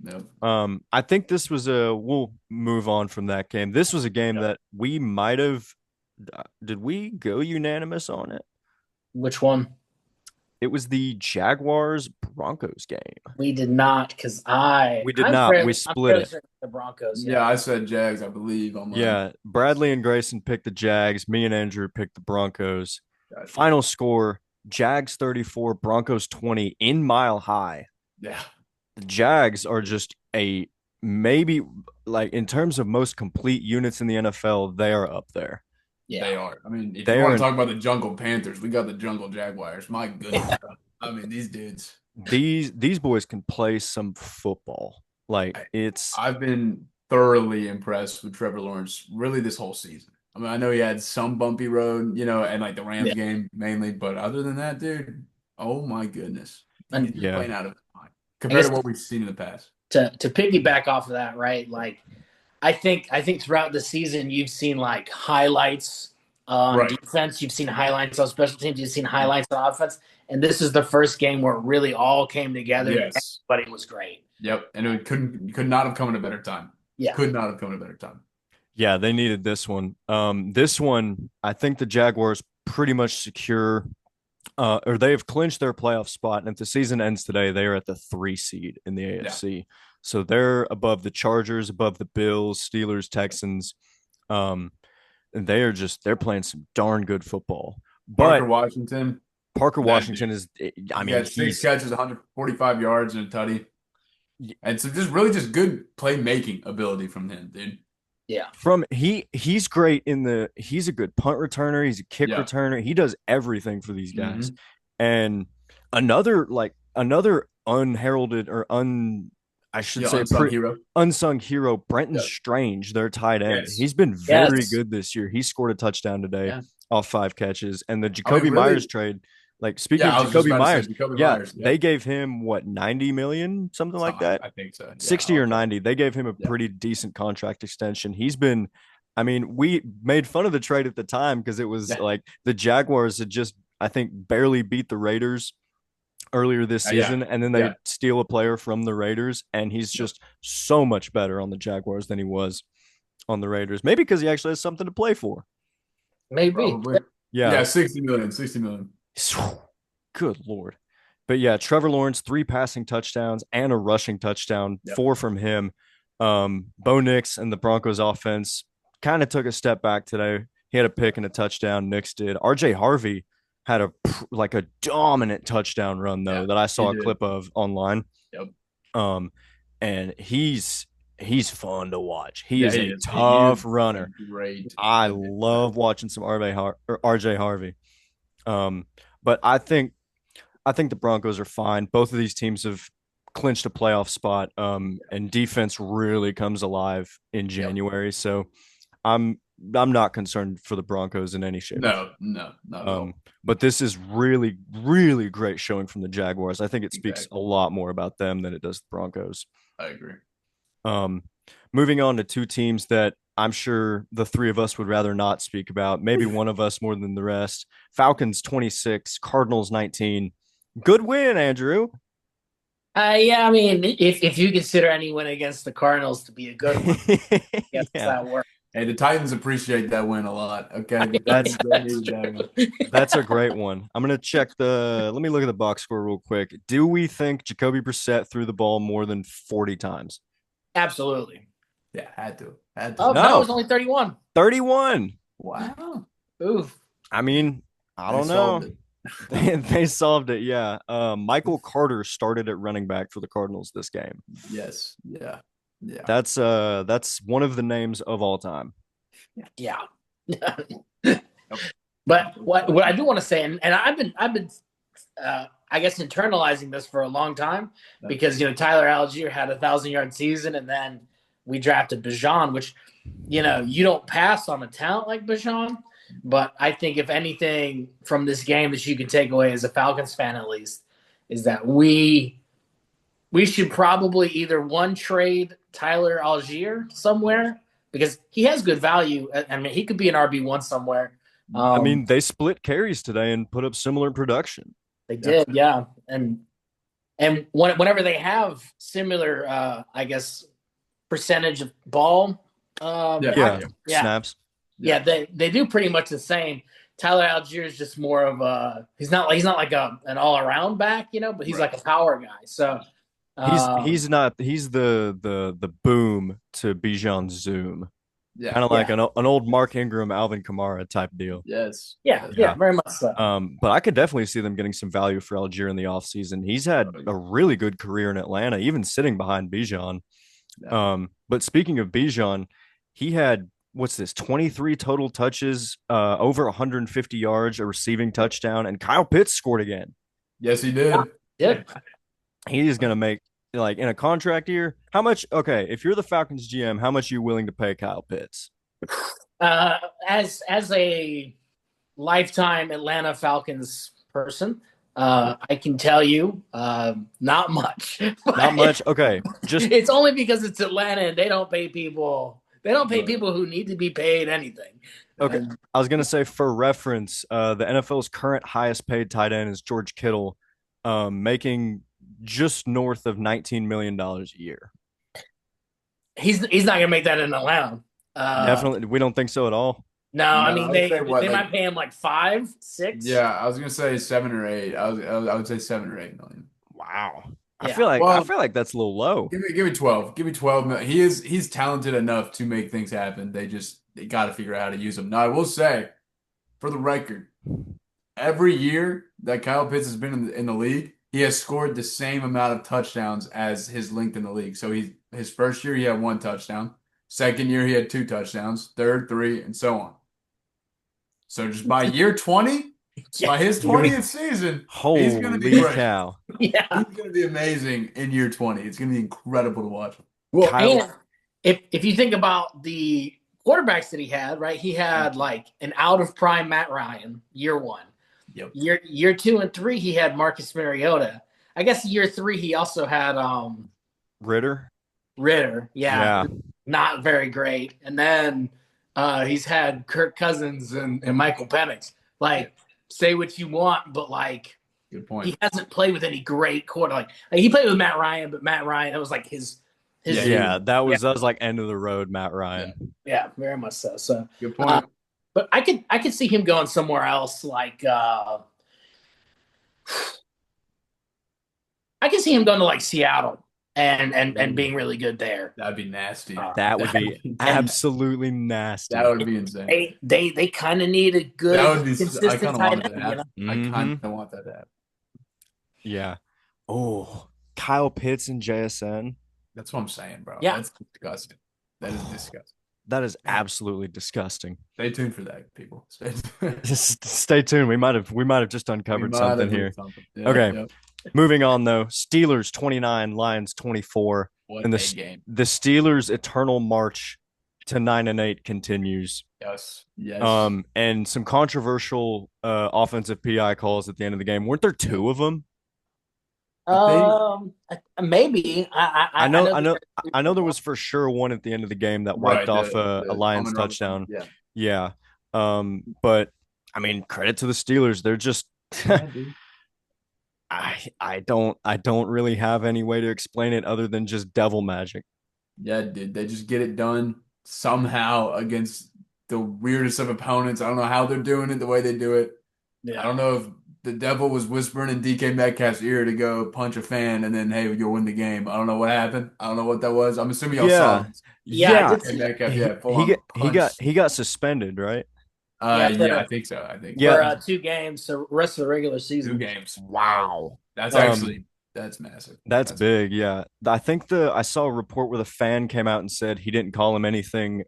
sad. Yep. I think this was we'll move on from that game. This was a game that we might have did we go unanimous on it? Which one? It was the Jaguars Broncos game. We did not because We did not. We I'm split fairly it. certain the Broncos. Yeah, I said Jags, I believe, on mine. Yeah, Bradley and Grayson picked the Jags. Me and Andrew picked the Broncos. Gotcha. Final score: Jags 34, Broncos 20 in Mile High. Yeah. The Jags are just a maybe like in terms of most complete units in the NFL, they are up there. Yeah. They are. I mean, if They you want are to talk about the Jungle Panthers, we got the Jungle Jaguars. My goodness. I mean, these dudes. these boys can play some football. Like it's I've been thoroughly impressed with Trevor Lawrence really this whole season. I mean, I know he had some bumpy road, and like the Rams game mainly, but other than that, dude, oh my goodness. He's And yeah. playing out of his mind compared to what we've seen in the past. to piggyback off of that, right? Like I think throughout the season you've seen like highlights on Right. defense, you've seen highlights on special teams, you've seen highlights on offense, and this is the first game where it really all came together. Yes. But it was great. Yep. And it could not have come at a better time. Yeah. Could not have come at a better time. Yeah, they needed this one. This one, I think the Jaguars pretty much secure or they have clinched their playoff spot. And if the season ends today, they are at the 3 seed in the AFC. Yeah. So they're above the Chargers, above the Bills, Steelers, Texans. And they're playing some darn good football. But Parker Washington is, I mean, he had 6 catches, 145 yards and a tutty. And so just good playmaking ability from him, dude. Yeah. He's great he's a good punt returner, he's a kick returner. He does everything for these guys. Mm-hmm. And another unheralded or unsung hero, Brenton Strange, their tight end. Yes. He's been very good this year. He scored a touchdown today off 5 catches. And the Jacoby Myers trade, like speaking of Jacoby Myers, they gave him what, 90 million, something like that. I think so. 60 or 90. They gave him a pretty decent contract extension. He's been, I mean, we made fun of the trade at the time because it was like the Jaguars had just, I think, barely beat the Raiders earlier this season, and then they steal a player from the Raiders, and he's just so much better on the Jaguars than he was on the Raiders. Maybe because he actually has something to play for. Maybe. Probably. Yeah, 60 million. Good Lord. But yeah, Trevor Lawrence, 3 passing touchdowns and a rushing touchdown, 4 from him. Bo Nix and the Broncos offense kind of took a step back today. He had a pick and a touchdown. Nix did. RJ Harvey had a dominant touchdown run though that I saw a clip of online. Yep. And he's fun to watch. He is a tough runner. Great. I love watching some RJ Harvey. But I think the Broncos are fine. Both of these teams have clinched a playoff spot. And defense really comes alive in January. So I'm not concerned for the Broncos in any shape. No, not at all. But this is really, really great showing from the Jaguars. I think it speaks a lot more about them than it does the Broncos. I agree. Moving on to 2 teams that I'm sure the 3 of us would rather not speak about, maybe one of us more than the rest. Falcons 26, Cardinals 19. Good win, Andrew. Yeah, I mean, if you consider any win against the Cardinals to be a good one, that works. Hey, the Titans appreciate that win a lot. Okay, that's a great one. I'm gonna check let me look at the box score real quick. Do we think Jacoby Brissett threw the ball more than 40 times? Absolutely. Yeah, had to. Oh, no, it was only 31. 31. Wow. Oof. I mean, I don't know. They solved it. Yeah. Michael Carter started at running back for the Cardinals this game. Yes. Yeah. Yeah. That's one of the names of all time. Yeah. Yep. But what I do want to say, and I've been I guess internalizing this for a long time Yep. because Tyler Algier had 1,000 yard season, and then we drafted Bijan, which you don't pass on a talent like Bijan. But I think if anything from this game that you can take away as a Falcons fan at least is that we should probably either one trade Tyler Algier somewhere because he has good value. I mean, he could be an RB1 somewhere. I mean, they split carries today and put up similar production. They did, yeah. And whenever they have similar, I guess, percentage of ball, Yeah, yeah, snaps. yeah, they do pretty much the same. Tyler Algier is just more of a he's not like an all around back, but he's like a power guy. So He's not he's the boom to Bijan's zoom. Yeah. Kind of like an old Mark Ingram, Alvin Kamara type deal. Yes. yeah, very much so. But I could definitely see them getting some value for Algier in the offseason. He's had a really good career in Atlanta, even sitting behind Bijan. Yeah. But speaking of Bijan, he had what's this 23 total touches, over 150 yards, a receiving touchdown, and Kyle Pitts scored again. Yes, he did. Yeah. He is going to make like in a contract year. How much? Okay, if you're the Falcons GM, how much are you willing to pay Kyle Pitts? As a lifetime Atlanta Falcons person, I can tell you, not much. Not much. Okay, just it's only because it's Atlanta and they don't pay people. They don't pay people who need to be paid anything. okay. I was gonna say for reference, the NFL's current highest paid tight end is George Kittle, making just north of $19 million a year. He's not gonna make that in Atlanta. Definitely, we don't think so at all. No, No, I mean I would they say what, they like- might pay him like 5, 6. Yeah, I was gonna say 7 or 8. I would say 7 or 8 million. Wow. Yeah. I feel like that's a little low. Give me 12. Give me 12 million. He's talented enough to make things happen. They got to figure out how to use him. Now I will say, for the record, every year that Kyle Pitts has been in the league, he has scored the same amount of touchdowns as his length in the league. So his first year he had 1 touchdown. Second year he had 2 touchdowns. Third, 3, and so on. So just by year 20, by his 20th season, he's going to be Holy great. cow. Yeah. He's going to be amazing in year 20. It's going to be incredible to watch. Well, Kyle- and if you think about the quarterbacks that he had, right? He had like an out of prime Matt Ryan, year 1. Yep. Year 2 and 3, he had Marcus Mariota. I guess year 3 he also had Ritter. Ritter. Yeah. Not very great. And then he's had Kirk Cousins and Michael Penix. Like, say what you want, but like Good point. he hasn't played with any great quarter. Like he played with Matt Ryan, but Matt Ryan, it was like his Yeah, that was like end of the road, Matt Ryan. yeah, very much so. So Good point. but I could see him going somewhere else. Like I could see him going to like Seattle and being really good there. That'd be nasty. That would be absolutely nasty. That would be insane. They kind of need a good, That would be. I consistent kind of tight want that end. to happen. I kind of want that to happen. Yeah. Oh, Kyle Pitts and JSN. That's what I'm saying, bro. Yeah. That's disgusting. That is disgusting. That is absolutely disgusting. Stay tuned for that, people. Stay tuned. Just stay tuned. We might have just uncovered We might something have here. something. Yeah, Okay. yeah. Moving on though. Steelers 29, Lions 24. What And a game. the Steelers' eternal march to 9-8 continues. Yes. Yes. And some controversial offensive PI calls at the end of the game. Weren't there 2 of them? Maybe I know there was for sure one at the end of the game that wiped off a Lions touchdown. Yeah. Yeah. But I mean, credit to the Steelers. They're just I don't really have any way to explain it other than just devil magic. Yeah, dude. They just get it done somehow against the weirdest of opponents. I don't know how they're doing it the way they do it. Yeah. I don't know if the devil was whispering in DK Metcalf's ear to go punch a fan and then, hey, you'll win the game. I don't know what happened. I don't know what that was. I'm assuming y'all saw it. Yeah, DK Metcalf, full on he punch. got suspended, right? Yeah, Yeah, I think so. I think Yeah. for 2 games, so rest of the regular two season. games. Wow, Wow. that's Um, actually that's massive. that's That's massive. big. Yeah. I think I saw a report where the fan came out and said he didn't call him anything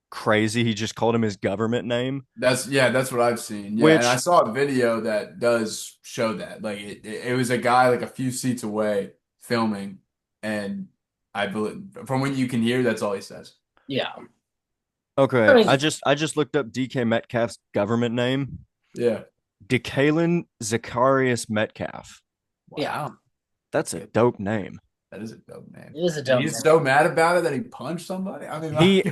crazy. He just called him his government name, That's what I've seen. Yeah, and I which saw a video that does show that. Like it was a guy like a few seats away filming, and I believe from what you can hear, that's all he says. Yeah, I okay. I mean, just I just looked up DK Metcalf's government name. Yeah. Decalen Zacharias Metcalf. yeah, Wow. That's a dope name. That is a dope name. it is a And dumb he's name. so mad about it that he punched somebody. I mean, He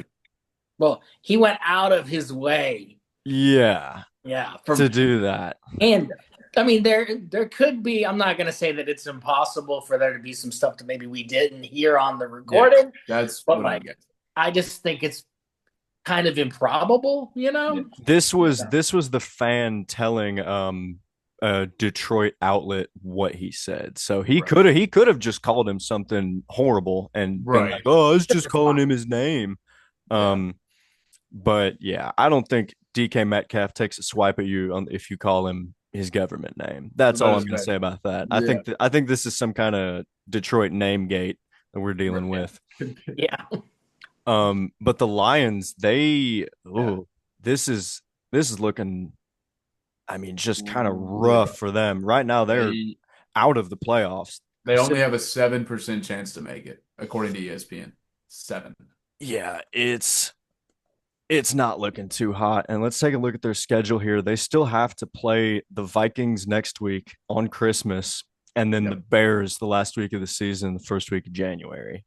Well, he went out of his way. yeah, Yeah, to from do that. and I mean there could be. I'm not going to say that it's impossible for there to be some stuff that maybe we didn't hear on the yeah, recording, that's but what I like get. I just think it's kind of improbable, you Yeah. know? This was the fan telling a Detroit outlet what he said. So Right. he could have just called him something horrible and been like, Right. "Oh, I was just calling him his name." Yeah. Um, but yeah, I don't think DK Metcalf takes a swipe at you if you call him his government name. I was That's about all to I'm going to say. say about that. Yeah. I think this is some kind of Detroit name gate that we're dealing Right. with. Yeah. But the Lions, Yeah. this is looking, I mean, just kind of Really rough tough. for them. Right now, they're They out of the playoffs. they only have a 7% chance to make it, according to ESPN. 7. Yeah, it's not looking too hot. And let's take a look at their schedule here. They still have to play the Vikings next week on Christmas, and then the Yep. Bears the last week of the season, the first week of January.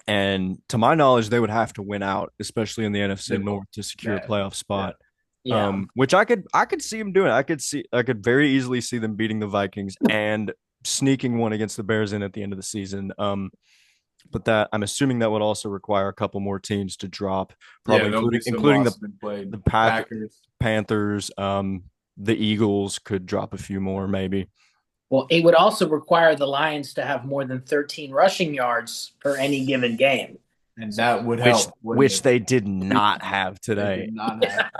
And to my knowledge, they would have to win out, especially in the NFC They will. North, to secure a Yeah. playoff Yeah. spot. Yeah. Which I could see them doing. I could very easily see them beating the Vikings and sneaking one against the Bears in at the end of the season. But that I'm assuming that would also require a couple more teams to drop, Yeah, probably there'll be some including losses been played. the Packers. Panthers, the Eagles could drop a few more maybe. Well, it would also require the Lions to have more than 13 rushing yards for any given game. And that would Which help. wouldn't it? they did not have They today. did not have.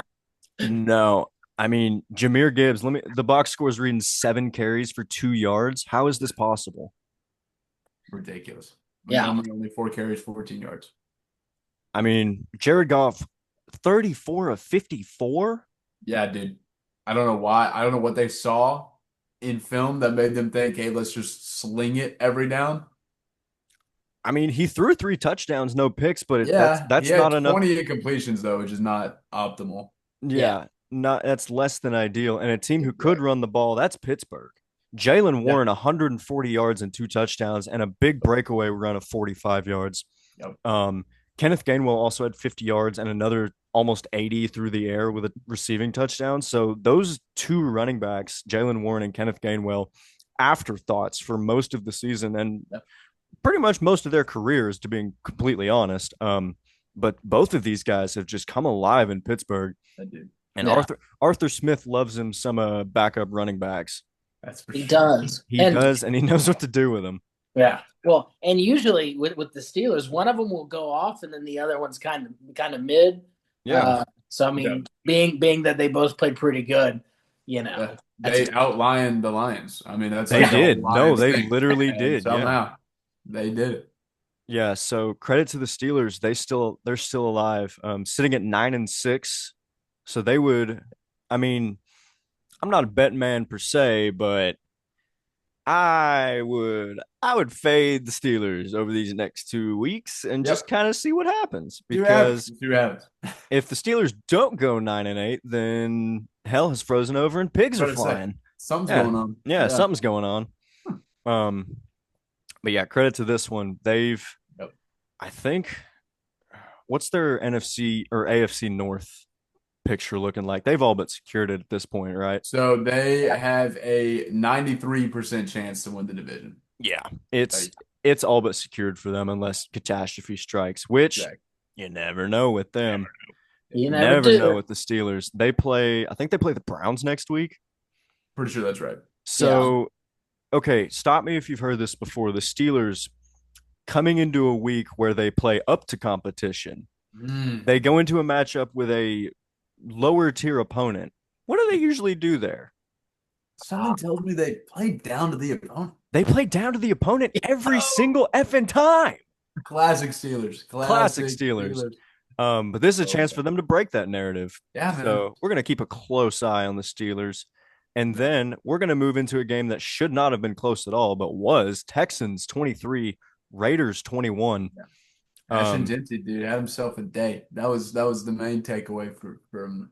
No. I mean, Jameer Gibbs, the box score is reading 7 carries for 2 yards. How is this possible? Ridiculous. Yeah. Montgomery only 4 carries, 14 yards. I mean, Jared Goff, 34 of 54. Yeah, dude. I don't know why. I don't know what they saw in film that made them think, hey, let's just sling it every down. I mean, he threw 3 touchdowns, no picks, but Yeah, he that's had not enough. 28 completions though, which is not optimal. Yeah, not that's less than ideal. And a team who could Exactly. run the ball, that's Pittsburgh. Jalen Yeah. Warren, 140 yards and 2 touchdowns, and a big breakaway run of 45 yards. Yep. Kenneth Gainwell also had 50 yards and another almost 80 through the air with a receiving touchdown. So those 2 running backs, Jalen Warren and Kenneth Gainwell, afterthoughts for most of the season and pretty much most of their careers, to being completely honest. But both of these guys have just come alive in Pittsburgh. I do. And Yeah. Arthur Smith loves him some backup running backs. That's for He sure. does. He does, and he knows what to do with them. Yeah. Well, and usually with the Steelers, one of them will go off, and then the other one's kind of mid. Yeah. So I mean, being that they both played pretty good, you know, They outlioned the Lions. I mean, that's They like did. a No, Lions they thing. literally And did. Yeah. somehow they did it. Yeah. So credit to the Steelers. They're still alive. Sitting at 9-6. So they would, I mean, I'm not a bet man per se, but I would fade the Steelers over these next 2 weeks and just kind of see what happens. Because You have if the Steelers don't go 9-8, then hell has frozen over and pigs are flying. something's Yeah. going on. Yeah, something's going on. But yeah, credit to this one. I think, what's their NFC or AFC North picture looking like? They've all but secured it at this point, right? So they have a 93% chance to win the division. Yeah, it's all but secured for them unless catastrophe strikes, which Exactly. you never know with them. you Never do. know with the Steelers. I think they play the Browns next week. Pretty sure that's right. So, okay, stop me if you've heard this before. The Steelers coming into a week where they play up to competition. They go into a matchup with a lower tier opponent, what do they usually do there? Something tells me they played down to the opponent. They play down to the opponent every single effing time. Classic Steelers. Classic Classic Steelers. Steelers. But this is a Oh, chance yeah. for them to break that narrative. Yeah, man. So we're going to keep a close eye on the Steelers. And then we're going to move into a game that should not have been close at all, but was Texans 23, Raiders 21. Yeah. Ashton Um, Jeanty, dude, had himself a day. That was the main takeaway from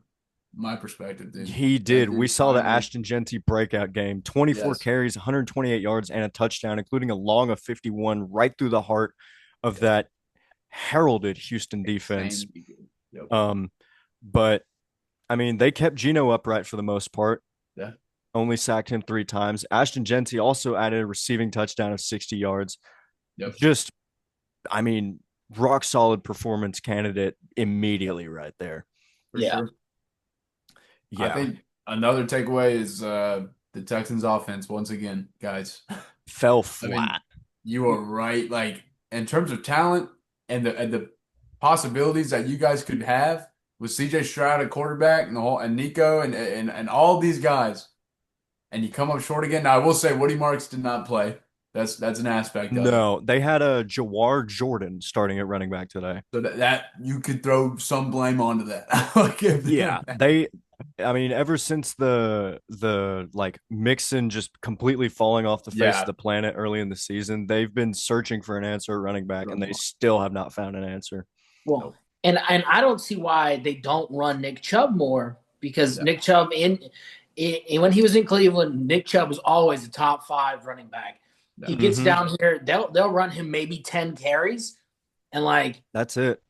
my perspective, dude. he That did. We dude saw the finally, Ashton Genty breakout game 24 yes, carries, 128 yards, and a touchdown, including a long of 51 right through the heart of yeah, that heralded Houston defense. insanely good. Yep. But I mean, they kept Geno upright for the most part. Yeah. Only sacked him 3 times. Ashton Genty also added a receiving touchdown of 60 yards. Yep. Just, I mean, rock solid performance candidate immediately right there. For Yeah. sure. I Yeah. think another takeaway is the Texans offense once again, guys. Fell I mean, flat. you are right. Like in terms of talent and the possibilities that you guys could have with CJ Stroud at quarterback and the whole and Nico and all these guys, and you come up short again. Now I will say Woody Marks did not play. That's an aspect of it. No, they had a Jawar Jordan starting at running back today. So that you could throw some blame onto that. I'll give Yeah, them that. I mean, ever since the like Mixon just completely falling off the face Yeah. of the planet early in the season, they've been searching for an answer at running back, and they still have not found an answer. Well, and I don't see why they don't run Nick Chubb more because Yeah. Nick Chubb when he was in Cleveland, Nick Chubb was always a top 5 running back. He gets Mhm. down here, they'll run him maybe 10 carries, and That's it.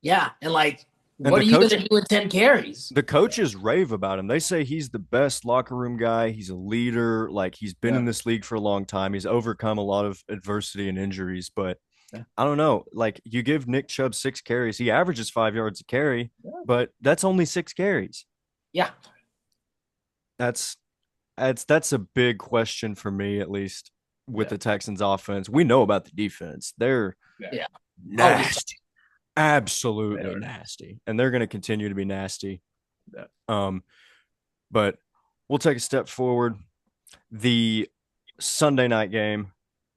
what the are you coach- going to do with 10 carries? The coaches rave about him. They say he's the best locker room guy. He's a leader. Like he's been Yeah. in this league for a long time. He's overcome a lot of adversity and injuries, but Yeah. I don't know. Like you give Nick Chubb 6 carries, he averages 5 yards a carry, but that's only 6 carries. Yeah. That's a big question for me, at least with Yeah. the Texans offense. We know about the defense. They're Yeah. nasty. Absolutely They are. nasty. And they're going to continue to be nasty. Yeah. But we'll take a step forward. The Sunday night game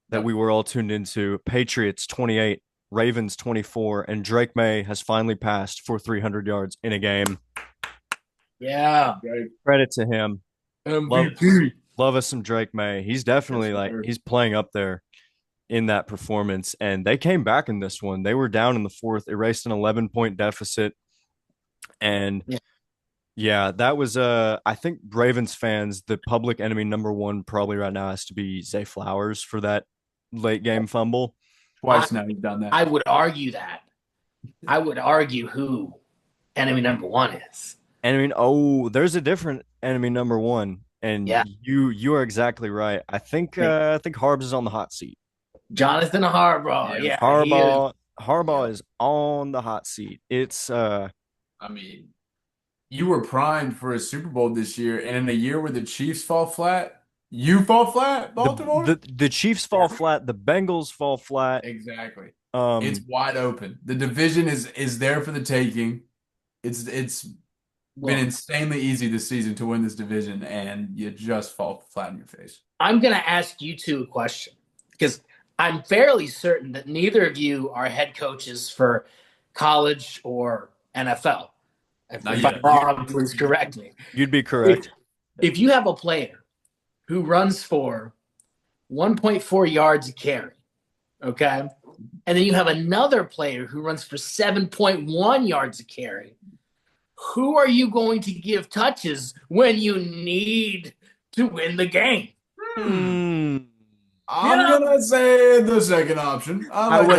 that Yep. we were all tuned into, Patriots 28, Ravens 24, and Drake May has finally passed for 300 yards in a game. Yeah. Great. Credit to him. MVP. Love us some Drake May. He's definitely Yes, sir. he's playing up there in that performance. And they came back in this one. They were down in the fourth, erased an 11-point deficit. And yeah, that was I think Ravens fans, the public enemy number one probably right now has to be Zay Flowers for that late game fumble. Twice now you've done that. I would argue that. I would argue who enemy number 1 is. And I mean, there's a different enemy number one. And Yeah. you are exactly right. I think Harbs is on the hot seat. Jonathan Harbaugh. Yeah. Yeah. Harbaugh is on the hot seat. It's I mean, you were primed for a Super Bowl this year, and in a year where the Chiefs fall flat, you fall flat, Baltimore? the Chiefs fall flat, the Bengals fall flat. Exactly. Um It's wide open. The division is there for the taking. It's been insanely easy this season to win this division, and you just fall flat in your face. I'm going to ask you two a question because I'm fairly certain that neither of you are head coaches for college or NFL. If I'm wrong, please correct me. You'd be correct. If you have a player who runs for 1.4 yards a carry, okay, and then you have another player who runs for 7.1 yards a carry, who are you going to give touches when you need to win the game? I'm gonna say the second option. I would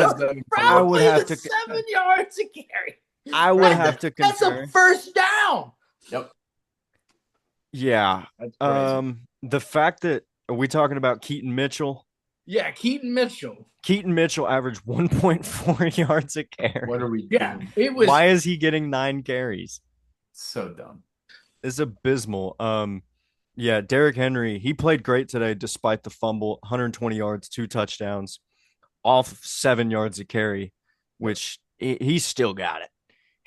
have to 7 yards a carry. I would have to That's concur. a first down. Yep. Yeah. That's crazy. The fact that are we talking about Keaton Mitchell? Yeah, Keaton Mitchell. Keaton Mitchell averaged 1.4 yards a carry. What are we Yeah, doing? it was. Why is he getting 9 carries? So dumb. It's abysmal. Yeah, Derrick Henry, he played great today despite the fumble, 120 yards, 2 touchdowns, off 7 yards a carry, which he still got it.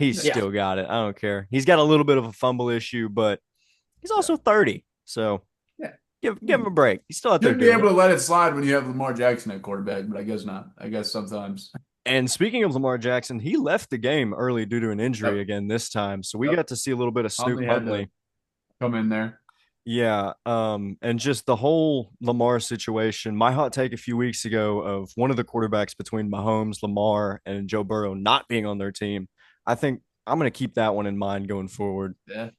He's Yeah. Yeah. still got it. I don't care. He's got a little bit of a fumble issue, but he's Yeah. also 30. So Yeah. give him a break. He's still out there Should be doing able it. to let it slide when you have Lamar Jackson at quarterback, but I guess not. I guess sometimes. And speaking of Lamar Jackson, he left the game early due to an injury Yep. again this time. So we Yep. got to see a little bit of Snoop Huntley had to Huntley. come in there. Yeah, and just the whole Lamar situation. My hot take a few weeks ago of one of the quarterbacks between Mahomes, Lamar, and Joe Burrow not being on their team. I think I'm going to keep that one in mind going forward. Yeah.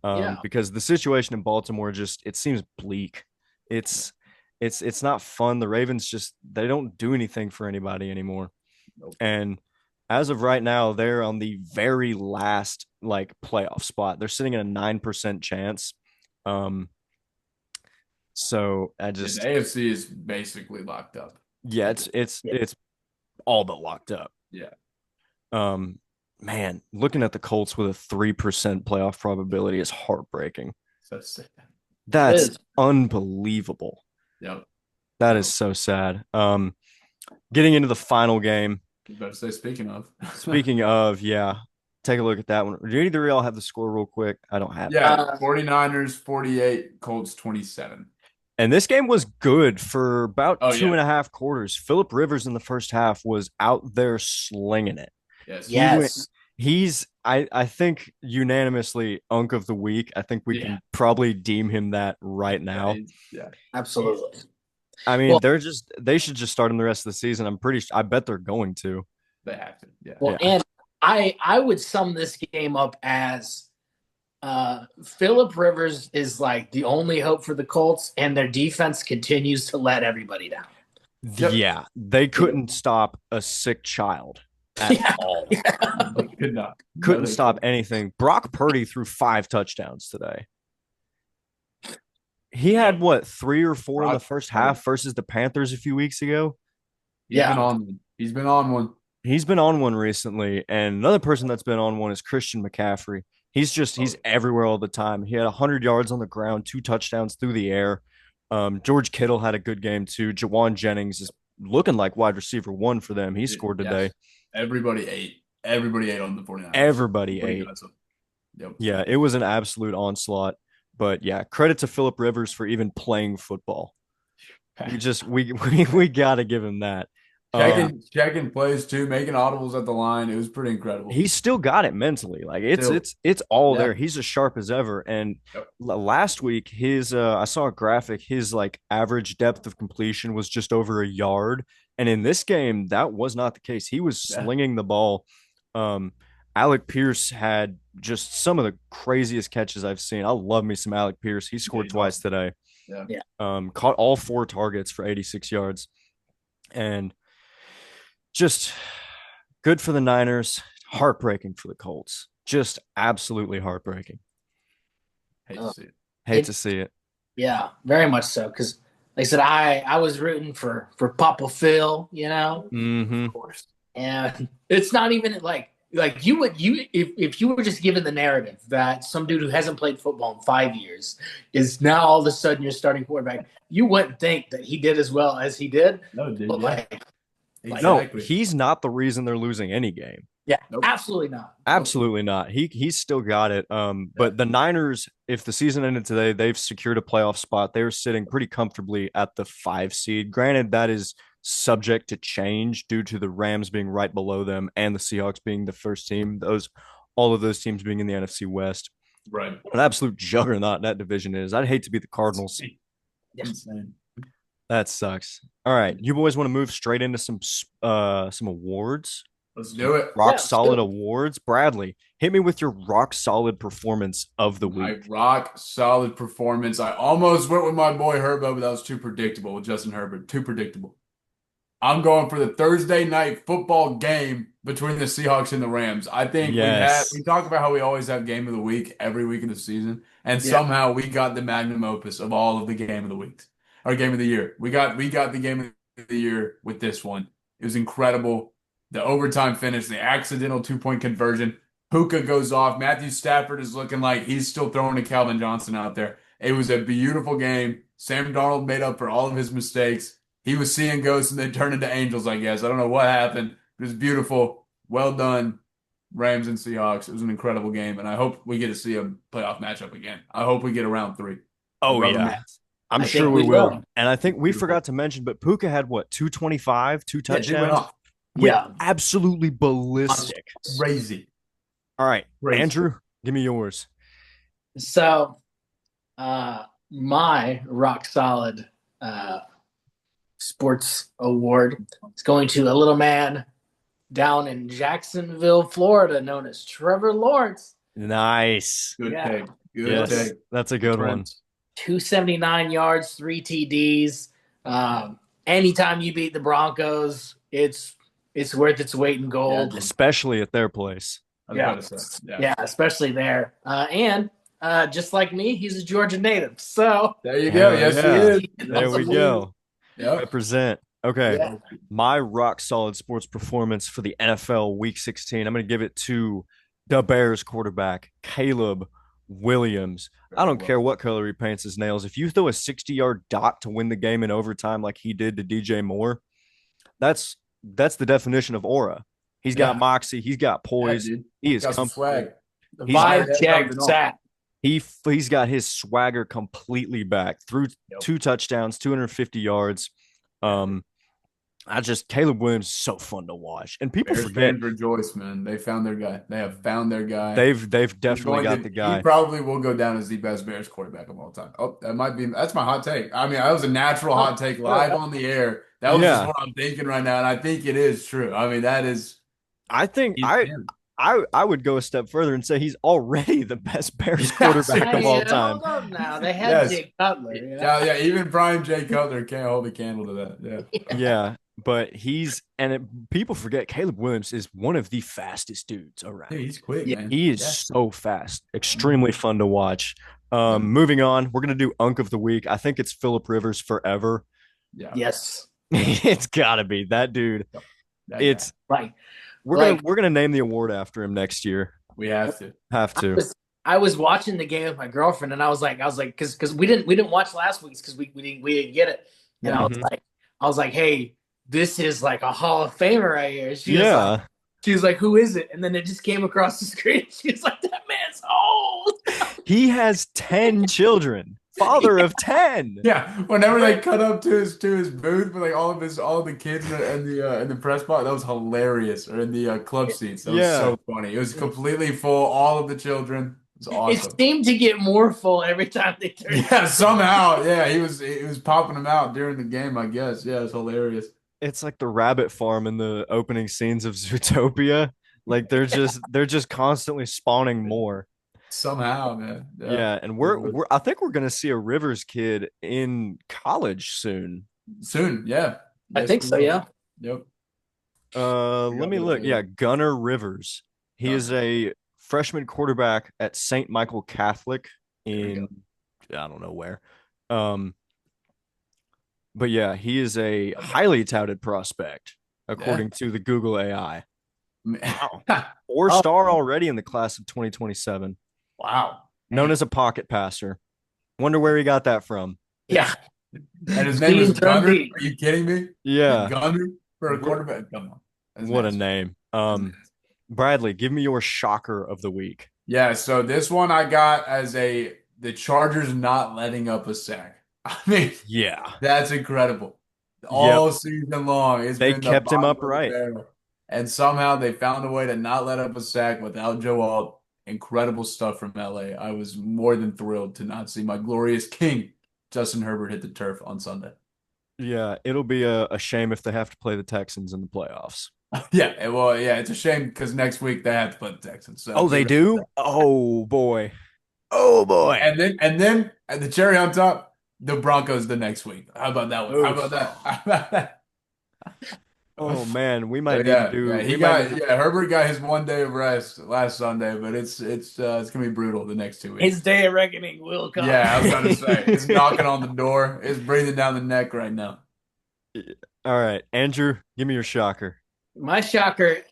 Yeah. Because the situation in Baltimore just it seems bleak. It's it's not fun. The Ravens just they don't do anything for anybody anymore. Nope. And as of right now, they're on the very last like playoff spot. They're sitting at a 9% chance. Um, so I Yeah, just the AFC is basically locked up. yeah, it's all but locked up. Yeah. Um, man, looking at the Colts with a 3% playoff probability is heartbreaking. So sad. It That's is. unbelievable. Yep. That is so sad. Getting into the final game. You better say speaking of. Speaking of, yeah, take a look at that one. Do either of y'all have the score real quick? I don't have it. Yeah, 49ers 48, Colts 27. And this game was good for about Oh, two yeah. and a half quarters. Philip Rivers in the first half was out there slinging it. Yes. Yes. He's I think unanimously unk of the week. I think we Yeah. can probably deem him that right now. Yeah. Absolutely. I mean, Well- they should just start him the rest of the season. I bet they're going to. They have to. Yeah. Well, Yeah. and I would sum this game up as Philip Rivers is like the only hope for the Colts, and their defense continues to let everybody down. Yep. Yeah, they couldn't stop a sick child at Yeah. all. They could not. Couldn't No, they stop couldn't. anything. Brock Purdy threw 5 touchdowns today. He had what 3 or 4 in the Brock first Purdy. half versus the Panthers a few weeks ago. He's Yeah. been on one. He's been on one. He's been on one recently, and another person that's been on one is Christian McCaffrey. He's everywhere all the time. He had 100 yards on the ground, 2 touchdowns through the air. George Kittle had a good game too. Jawan Jennings is looking like wide receiver 1 for them. He scored today. Yes. Everybody ate. Everybody ate on the 49ers. Everybody ate. Yep. Yeah, it was an absolute onslaught. But yeah, credit to Philip Rivers for even playing football. We got to give him that. Checking plays too, making audibles at the line. It was pretty incredible. He's still got it mentally. Like it's all there. He's as sharp as ever. And last week, his I saw a graphic. His like average depth of completion was just over a yard. And in this game, that was not the case. He was slinging the ball. Alec Pierce had just some of the craziest catches I've seen. I love me some Alec Pierce. He scored twice today. Yeah. Caught all 4 targets for 86 yards. And just good for the Niners, heartbreaking for the Colts. Just absolutely heartbreaking. Hate to see it. Hate to see it. Yeah, very much so. Because, like I said, I was rooting for Papa Phil, you know, Mm-hmm. of course. And it's not even like if you were just given the narrative that some dude who hasn't played football in 5 years is now all of a sudden your starting quarterback, you wouldn't think that he did as well as he did. No, dude. But No, he's not the reason they're losing any game. Yeah, Nope. absolutely not. Absolutely not. He's still got it. But the Niners, if the season ended today, they've secured a playoff spot. They're sitting pretty comfortably at the 5 seed. Granted, that is subject to change due to the Rams being right below them and the Seahawks being the first team. All of those teams being in the NFC West. Right. An absolute juggernaut that division is. I'd hate to be the Cardinals. Insane. That sucks. All right, you boys want to move straight into some awards? Let's do it. Rock solid awards. Bradley, hit me with your rock solid performance of the My week. rock solid performance. I almost went with my boy Herbo, but that was too predictable with Justin Herbert. Too predictable. I'm going for the Thursday night football game between the Seahawks and the Rams. I think we talk about how we always have game of the week every week of the season, and somehow we got the magnum opus of all of the game of the weeks or game of the year. We got the game of the year with this one. It was incredible. The overtime finish, the accidental 2-point conversion. Puka goes off. Matthew Stafford is looking like he's still throwing to Calvin Johnson out there. It was a beautiful game. Sam Darnold made up for all of his mistakes. He was seeing ghosts and they turned into angels, I guess. I don't know what happened. It was beautiful. Well done. Rams and Seahawks. It was an incredible game, and I hope we get to see a playoff matchup again. I hope we get a round 3. The Oh rubber yeah. mats. I'm I sure think we we will. will. And I think we Beautiful. forgot to mention, but Puka had what, 225, 2 Yeah, they went touchdowns? off. Went Yeah. absolutely ballistic. Crazy. All right, Crazy. Andrew, give me yours. So, my rock solid sports award is going to a little man down in Jacksonville, Florida, known as Trevor Lawrence. Nice. Good Yeah. take. Good Yes, take. that's a good one. 279 yards, 3 TDs. Anytime you beat the Broncos, it's worth its weight in gold. Especially at their place. I was about to say. Yeah, especially there. And just like me, he's a Georgia native. So There you go. Hell Yes, yeah. he is. There we go. Yep. Represent. Okay. Yeah. My rock solid sports performance for the NFL Week 16. I'm going to give it to the Bears quarterback, Caleb Williams. I don't care what color he paints his nails. If you throw a 60-yard dot to win the game in overtime like he did to DJ Moore, that's the definition of aura. He's got moxie. He's got poise. Yeah, he is got some swag. The He's vibe check sat. He's got his swagger completely back. Threw 2 touchdowns, 250 yards. Caleb Williams is so fun to watch, and people Bears forget. fans rejoice, man. They found their guy. They have found their guy. They've definitely got the guy. He probably will go down as the best Bears quarterback of all time. Oh, that's my hot take. I mean, that was a natural hot take live on the air. That was just what I'm thinking right now, and I think it is true. I mean, that is. I think I would go a step further and say he's already the best Bears quarterback of all time. Hold on now. They had Jay Cutler. You know? Yeah, even Brian J. Cutler can't hold a candle to that. Yeah. Yeah. But people forget Caleb Williams is one of the fastest dudes around. Yeah, he's quick, man. He is so fast. Extremely fun to watch. Moving on, we're gonna do Unk of the Week. I think it's Phillip Rivers forever. Yeah. Yes. It's gotta be that dude. It's right. We're gonna name the award after him next year. We have to. I was watching the game with my girlfriend, and I was like, because we didn't watch last week's because we didn't get it, and I was like, hey, this is like a Hall of Famer right here. She was like, who is it? And then it just came across the screen. She was like, that man's old. He has 10 children. Father of 10. Yeah. Whenever they cut up to his booth with like all of the kids in the press box, that was hilarious. Or in the club seats. That was so funny. It was completely full, all of the children. It was awesome. It seemed to get more full every time they turned. Yeah, somehow. Yeah, he was popping them out during the game, I guess. Yeah, it's hilarious. It's like the rabbit farm in the opening scenes of Zootopia. Like they're just constantly spawning more. Somehow, man. Yeah, and I think we're gonna see a Rivers kid in college soon. Soon, yeah. I think so, yeah. Yep. Let me look. Yeah, Gunnar Rivers. He is a freshman quarterback at St. Michael Catholic in I don't know where. But yeah, he is a highly touted prospect, according to the Google AI. Wow. 4-star already in the class of 2027. Wow. Known as a pocket passer. Wonder where he got that from. Yeah. And his name is Gunner? Are you kidding me? Yeah. Gunner for a quarterback? Come on. That's what a name. Bradley, give me your shocker of the week. Yeah, so this one I got as the Chargers not letting up a sack. I mean, yeah, that's incredible. All season long, they kept him upright, and somehow they found a way to not let up a sack without Joe Alt. Incredible stuff from LA. I was more than thrilled to not see my glorious king, Justin Herbert, hit the turf on Sunday. Yeah, it'll be a shame if they have to play the Texans in the playoffs. Yeah, well, yeah, it's a shame because next week they have to play the Texans. So they do? Oh boy. And then at the cherry on top, the Broncos the next week. How about that one? How about that? Oh man, we might need to do. Herbert got his 1 day of rest last Sunday, but it's gonna be brutal the next 2 weeks. His day of reckoning will come. Yeah, I was about to say it's knocking on the door. It's breathing down the neck right now. All right, Andrew, give me your shocker. My shocker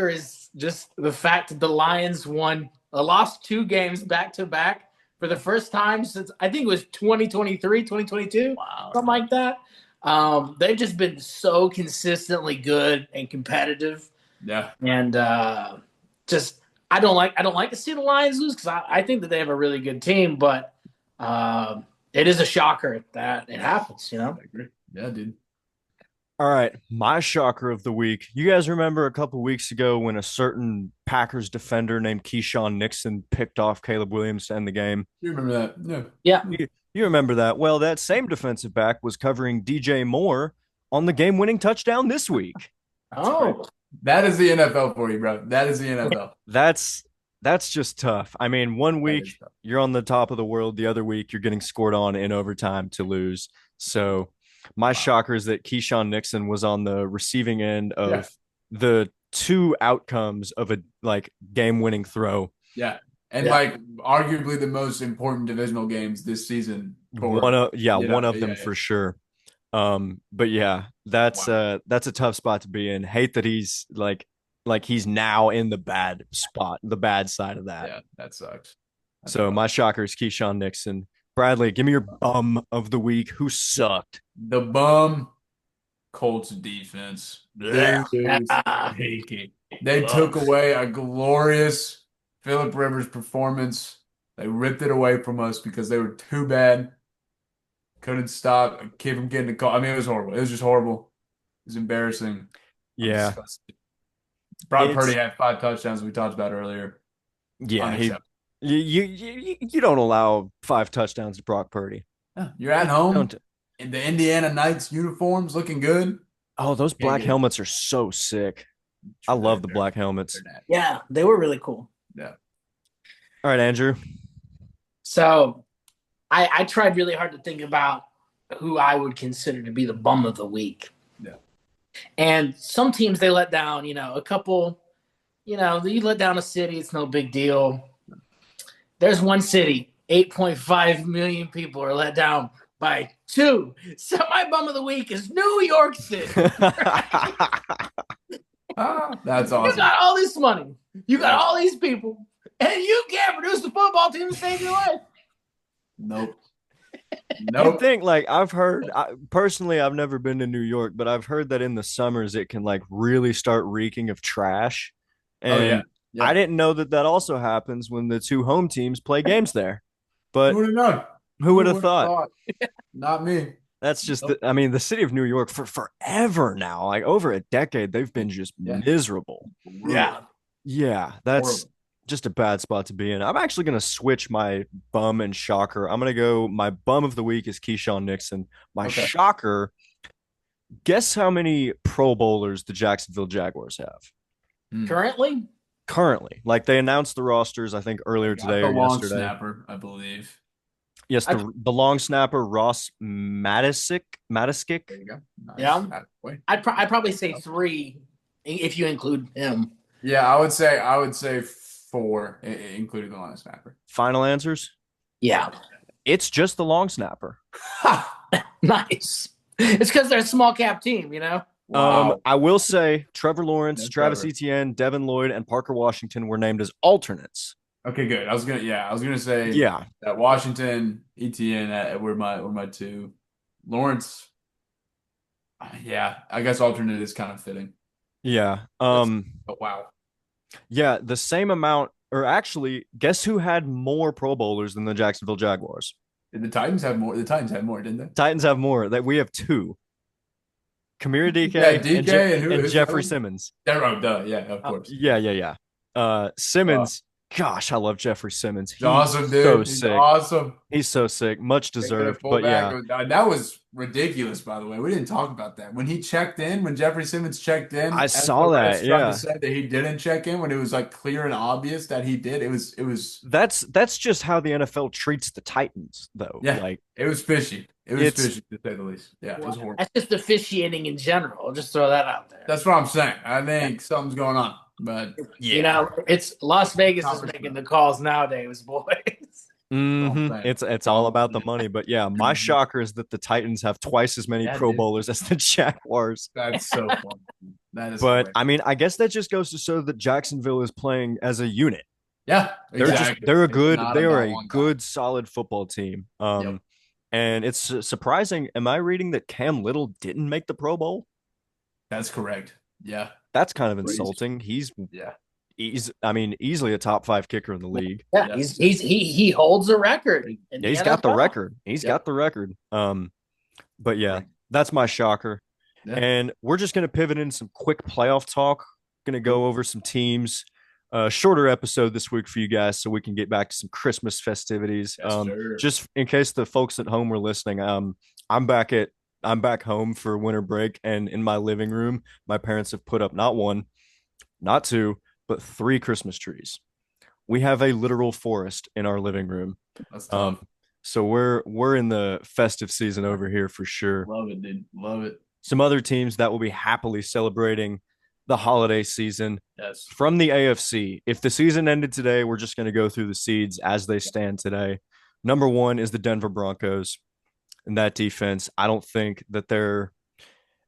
is just the fact that the Lions lost 2 games back to back for the first time since I think it was 2023, 2022, something like that. They've just been so consistently good and competitive. Yeah. and just I don't like to see the Lions lose because I think that they have a really good team, but it is a shocker that it happens. I agree. Yeah, dude. All right, my shocker of the week. You guys remember a couple weeks ago when a certain Packers defender named Keyshawn Nixon picked off Caleb Williams to end the game? You remember that? Yeah. Yeah. You remember that? Well, that same defensive back was covering DJ Moore on the game-winning touchdown this week. That's great. Oh, That is the NFL for you, bro. That is the NFL. That's that's just tough. I mean, one That week is tough. you're on the top of the world, the other week you're getting scored on in overtime to lose. So my Wow. shocker is that Keyshawn Nixon was on the receiving end Yeah. of the two outcomes of a like game-winning throw. Yeah. And Yeah. like arguably the most important divisional games this season One for of yeah, you know, one of them yeah. for sure. But yeah, that's a tough spot to be in. Hate that he's he's now in the bad spot, the bad side of that. Yeah, that sucks. That's So rough. my shocker is Keyshawn Nixon. Bradley, give me your bum of the week. Who sucked? The bum Colts defense. Yeah. They took away a glorious Philip Rivers performance. They ripped it away from us because they were too bad. Couldn't stop. Keep from getting a call. I mean, it was horrible. It was just horrible. It was embarrassing. I'm Yeah. disgusted. Brock It's- Purdy had 5 touchdowns we talked about earlier. Yeah, Unacceptable. you don't allow 5 touchdowns to Brock Purdy. Yeah, you're at home Don't. in the Indiana Knights uniforms looking good. Oh, those Can't black get it. helmets are so sick. I love the black helmets. They're nasty. yeah, they were really cool. Yeah. All right, Andrew. So I tried really hard to think about who I would consider to be the bum of the week. Yeah. And some teams they let down, a couple, you let down a city, it's no big deal. There's one city, 8.5 million people are let down by two. So my bum of the week is New York City. That's You awesome. got all this money, you got all these people, and you can't produce the football team to save your life. Nope. You Nope. think I've heard personally, I've never been to New York, but I've heard that in the summers it can really start reeking of trash. And Oh, yeah. Yeah. I didn't know that also happens when the two home teams play games there. Who But would have known? who would have thought? Not me. That's just the city of New York for forever now, like over a decade, they've been just Yeah. miserable. Yeah. Yeah, that's Horrible. just a bad spot to be in. I'm actually going to switch my bum and shocker. I'm going to go, my bum of the week is Keyshawn Nixon. My Okay. shocker, guess how many Pro Bowlers the Jacksonville Jaguars have Currently, currently? Like they announced the rosters, I think earlier Got today the or long yesterday. snapper, I believe. Yes, the long snapper Ross Matisick. There you go. Nice. Yeah. Halfway. I'd probably say 3 if you include him. Yeah, I would say 4, including the long snapper. Final answers? Yeah. It's just the long snapper. Nice. It's because they're a small cap team, Wow. I will say Trevor Lawrence, No, Travis Trevor. Etienne, Devin Lloyd, and Parker Washington were named as alternates. Okay, good. I was gonna say Yeah. that Washington, ETN were my 2. Lawrence, yeah, I guess alternate is kind of fitting. Yeah. Oh, wow. Yeah, the same amount, or actually, guess who had more Pro Bowlers than the Jacksonville Jaguars? Did the Titans have more? The Titans had more, didn't they? Titans have more. That we have 2. Kamira DK, Yeah, DK and who- and who's Jeffrey the other? Simmons. Oh, duh, yeah, of course. Yeah. Simmons, gosh, I love Jeffrey Simmons. He's awesome, dude. So He's sick. awesome. He's so sick. Much deserved. But yeah, That was ridiculous, by the way. We didn't talk about that. When he checked in, when Jeffrey Simmons checked in, I as saw the that, refs tried yeah. to say that he didn't check in when it was clear and obvious that he did. It was that's just how the NFL treats the Titans, though. Yeah. It was fishy. It was It's- fishy to say the least. Yeah, it was horrible. That's just officiating in general. Just throw that out there. That's what I'm saying. I think something's going on, but It's Las Vegas is making the calls nowadays, boys. It's all about the money. But yeah, my shocker is that the Titans have twice as many Yeah, Pro dude. Bowlers as the Jaguars. that's so fun. That is But hilarious. I mean, I guess that just goes to show that Jacksonville is playing as a unit. Yeah, They're exactly. they're a It's good not they are about a one guy. good solid football team. Yep. And it's surprising. Am I reading that Cam Little didn't make the Pro Bowl? That's correct. Yeah. That's kind of Crazy. insulting. Yeah. He's I mean, easily a top 5 kicker in the league. Yeah, Yeah. he holds a record in Yeah, the he's got the NFL. record. He's Yep. got the record. But yeah, Right. that's my shocker. Yeah. And we're just gonna pivot in some quick playoff talk. Gonna Cool. go over some teams. Shorter episode this week for you guys, so we can get back to some Christmas festivities. Yes, sir. Just in case the folks at home were listening, I'm back at I'm back home for winter break, and in my living room, my parents have put up not one, not two, but three Christmas trees. We have a literal forest in our living room. That's Um, tough. so we're in the festive season over here for sure. Love it, dude. Love it. Some other teams that will be happily celebrating the holiday season Yes. from the AFC. If the season ended today, we're just going to go through the seeds as they stand today. Number one is the Denver Broncos, and that defense. I don't think that they're.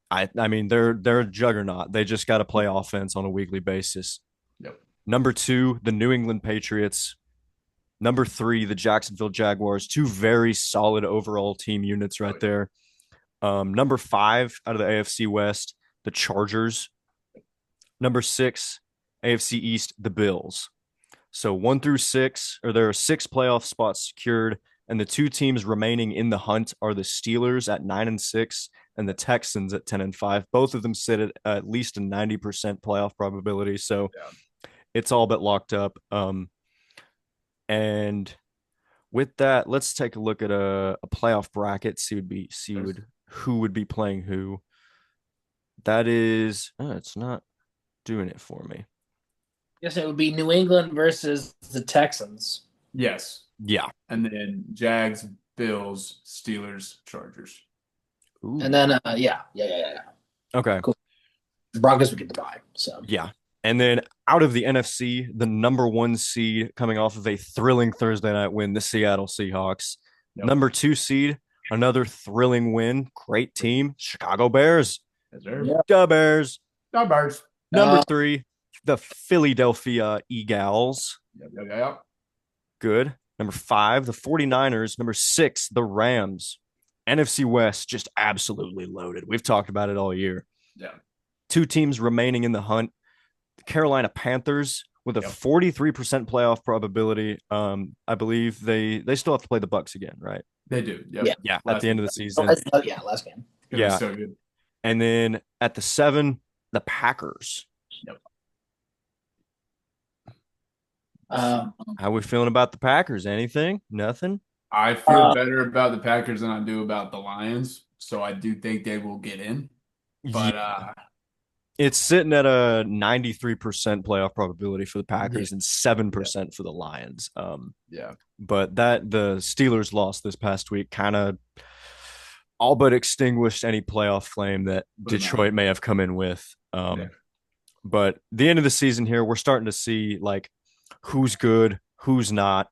I mean they're a juggernaut. They just got to play offense on a weekly basis. Yep. Number two, the New England Patriots. Number three, the Jacksonville Jaguars. Two very solid overall team units right there. Number five out of the AFC West, the Chargers. Number six, AFC East, the Bills. So 1 through 6, or there are 6 playoff spots secured, and the two teams remaining in the hunt are the Steelers at 9-6 and the Texans at 10-5. Both of them sit at least a 90% playoff probability. So Yeah. it's all but locked up. And with that, let's take a look at a playoff bracket. Who would be playing who. That is, it's not doing it for me. Yes, it would be New England versus the Texans. Yes. Yeah. And then Jags, Bills, Steelers, Chargers. Ooh. And then yeah. Okay. Cool. The Broncos would get the bye. So yeah. And then out of the NFC, the number 1 seed coming off of a thrilling Thursday night win, the Seattle Seahawks. Yep. Number 2 seed, another thrilling win. Great team, Chicago Bears. Yep. The Bears. The Bears. Number 3, the Philadelphia Eagles. Yep. Good. Number 5, the 49ers. Number 6, the Rams. NFC West, just absolutely loaded. We've talked about it all year. Yeah. 2 teams remaining in the hunt. The Carolina Panthers with a 43% playoff probability. I believe they still have to play the Bucks again, right? They do. Yep. Yeah. At the end of the season. Last game. Yeah. So good. And then at the 7, the Packers. Yep. How are we feeling about the Packers? Anything? Nothing? I feel better about the Packers than I do about the Lions, so I do think they will get in. But it's sitting at a 93% playoff probability for the Packers and 7% for the Lions. But the Steelers loss this past week kind of all but extinguished any playoff flame that Detroit may have come in with. But the end of the season here, we're starting to see like who's good, who's not.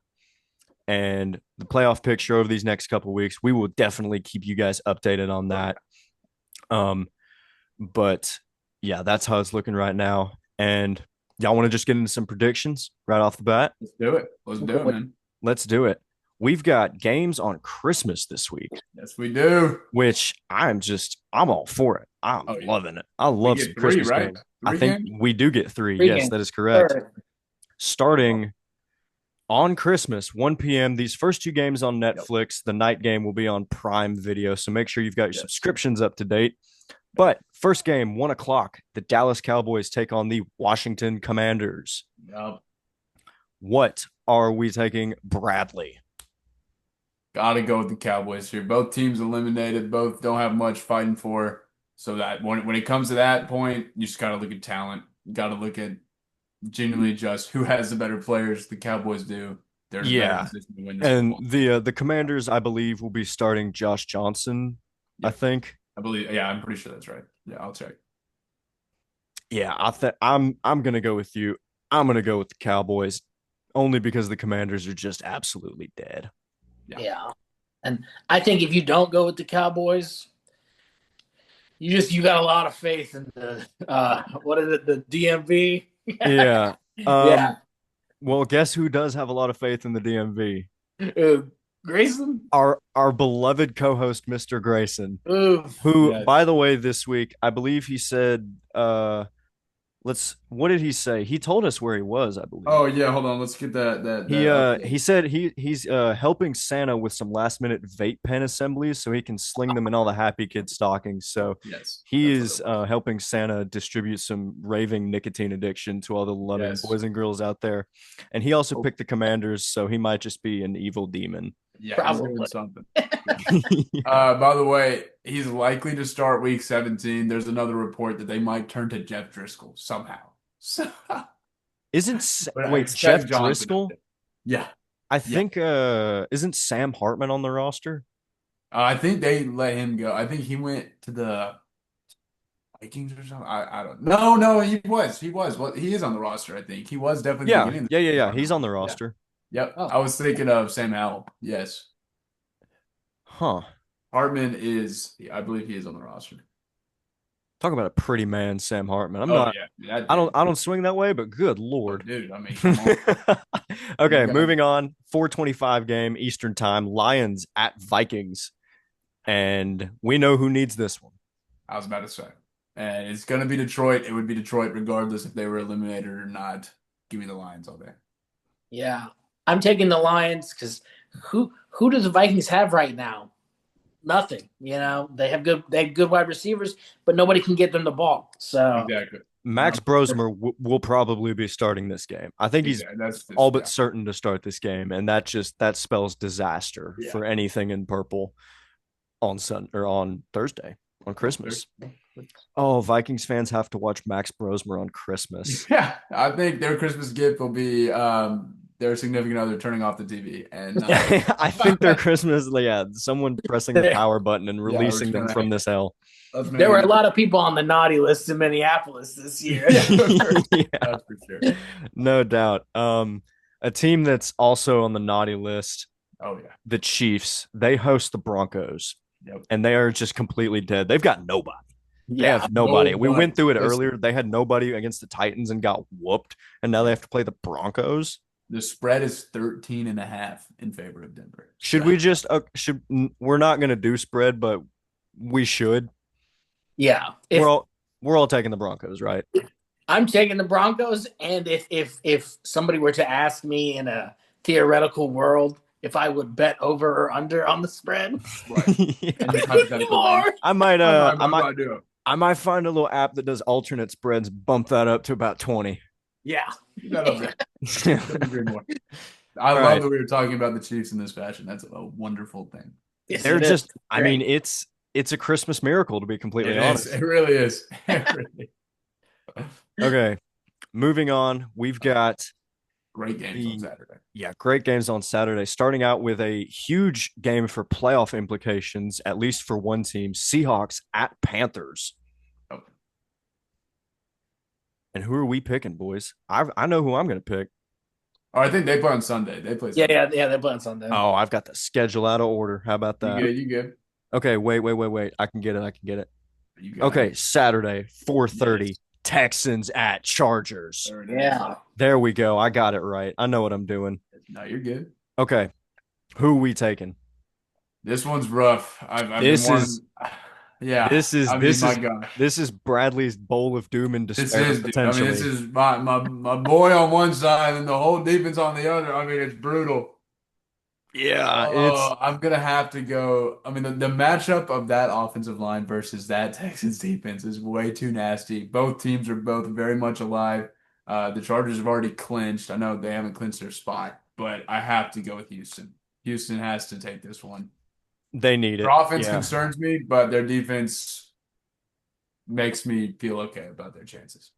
And the playoff picture over these next couple of weeks, we will definitely keep you guys updated on that. But yeah, that's how it's looking right now. And y'all want to just get into some predictions right off the bat? Let's do it, man. Let's do it. We've got games on Christmas this week. Yes, we do. Which I'm all for it. I'm loving it. I love some Christmas games. I think we do get 3. Yes, games. That is correct. Sure. Starting on Christmas, 1 p.m. These first 2 games on Netflix. The night game will be on Prime Video. So make sure you've got your subscriptions up to date. But first game, 1 o'clock, the Dallas Cowboys take on the Washington Commanders. Yep. What are we taking, Bradley? Gotta go with the Cowboys here. Both teams eliminated. Both don't have much fighting for. So that when it comes to that point, you just gotta look at talent. You gotta look at genuinely just who has the better players. The Cowboys do. There's and the Commanders, I believe, will be starting Josh Johnson. I think. I believe. Yeah, I'm pretty sure that's right. Yeah, I'll check. Yeah, I'm gonna go with you. I'm gonna go with the Cowboys, only because the Commanders are just absolutely dead. Yeah. And I think if you don't go with the Cowboys, you got a lot of faith in the what is it, the DMV? Yeah. Well, guess who does have a lot of faith in the DMV? Grayson? Our beloved co-host, Mr. Grayson. Who, by the way, this week, I believe he said What did he say? He told us where he was, I believe. Oh yeah, hold on. Let's get that He update. said he's helping Santa with some last minute vape pen assemblies so he can sling them in all the Happy Kid stockings. So Yes, he that's what is it was. helping Santa distribute some raving nicotine addiction to all the loving Yes. boys and girls out there. And he also Oh, picked the Commanders, so he might just be an evil demon. yeah, he's doing Probably. something. Yeah. Yeah. By the way, he's likely to start week 17. There's another report that they might turn to Jeff Driscoll somehow. So, but I Wait, Jeff expect Johnson out Driscoll? there. Yeah, I yeah. think isn't Sam Hartman on the roster? I think they let him go. I think he went to the Vikings or something. I don't. No, no, he was. He was. Well, he is on the roster. I think he was definitely the Yeah, beginning of yeah, yeah, the yeah. He's Hartman. on the Yeah. roster. Yep. Oh, I was thinking of Sam Howell. Yes. Huh. Hartman is. I believe he is on the roster. Talk about a pretty man, Sam Hartman. I'm Oh not yeah, that dude. I don't swing that way, but good Oh lord. dude. I mean, come on. You Okay, got. moving on. 425 game Eastern time. Lions at Vikings. And we know who needs this one. I was about to say, and it's gonna be Detroit. It would be Detroit regardless if they were eliminated or not. Give me the Lions all day. yeah. I'm taking the Lions because who do the Vikings have right now? Nothing. They have good wide receivers, but nobody can get them the ball. So Exactly. Max No. Brosmer will probably be starting this game. I think he's Exactly. That's all just but certain to start this game, and that spells disaster yeah. for anything in purple on on Thursday on Oh, Christmas. Oh, Vikings fans have to watch Max Brosmer on Christmas. yeah. I think their Christmas gift will be their significant other turning off the TV and I think their Christmas, yeah, someone pressing the there, power button and yeah, we're releasing just them gonna from this hell. let's make there were a it lot of people on the naughty list in Minneapolis this year. yeah, Yeah, that's for sure. no doubt. A team that's also on the naughty list, Oh yeah. the Chiefs, they host the Broncos, Yep. and they are just completely dead. They've got nobody. They Yeah. have nobody. We went Nobody. through it Listen, earlier. They had nobody against the Titans and got whooped, and now they have to play the Broncos. the spread is 13 and a half in favor of Denver. Should So we just should we're not going to do spread, but we should. Yeah. We're If all we're all taking the Broncos, right? I'm taking the Broncos, and if somebody were to ask me in a theoretical world if I would bet over or under on the spread, right. Yeah. In this I couldn't hypothetical range. more. I might do it. I might find a little app that does alternate spreads, bump that up to about 20. Yeah. Keep that up there. Couldn't agree more. I All love right. that we were talking about the Chiefs in this fashion. That's a wonderful thing. Yes, They're it is. just I mean, it's a Christmas miracle to be completely It is. honest. It really is. It really is. Okay. Moving on, we've got Great games on the Saturday. yeah, great games on Saturday, starting out with a huge game for playoff implications, at least for one team, Seahawks at Panthers. Oh. And who are we picking, boys? I know who I'm going to pick. Oh, I think they play on Sunday. They play Yeah, Sunday. yeah. They're playing Sunday. Oh, I've got the schedule out of order. How about You that? good? You good? Okay, wait. I can get it. I can get it. You got Okay, it. Saturday, 4:30, Yes. Texans at Chargers. There it is. Yeah. There we go. I got it right. I know what I'm doing. No, you're good. Okay, who are we taking? This one's rough. I've been This wanting. is Yeah. this is I mean, this my is God. this is Bradley's bowl of doom and This despair is, dude. I mean, this potentially. is my boy on one side and the whole defense on the other. I mean, it's brutal. Yeah, it's Oh, I'm gonna have to go. I mean, the matchup of that offensive line versus that Texans defense is way too nasty. Both teams are both very much alive. The Chargers have already clinched. I know they haven't clinched their spot, but I have to go with Houston. Houston has to take this one. they need Their it. offense Yeah. concerns me, but their defense makes me feel okay about their chances.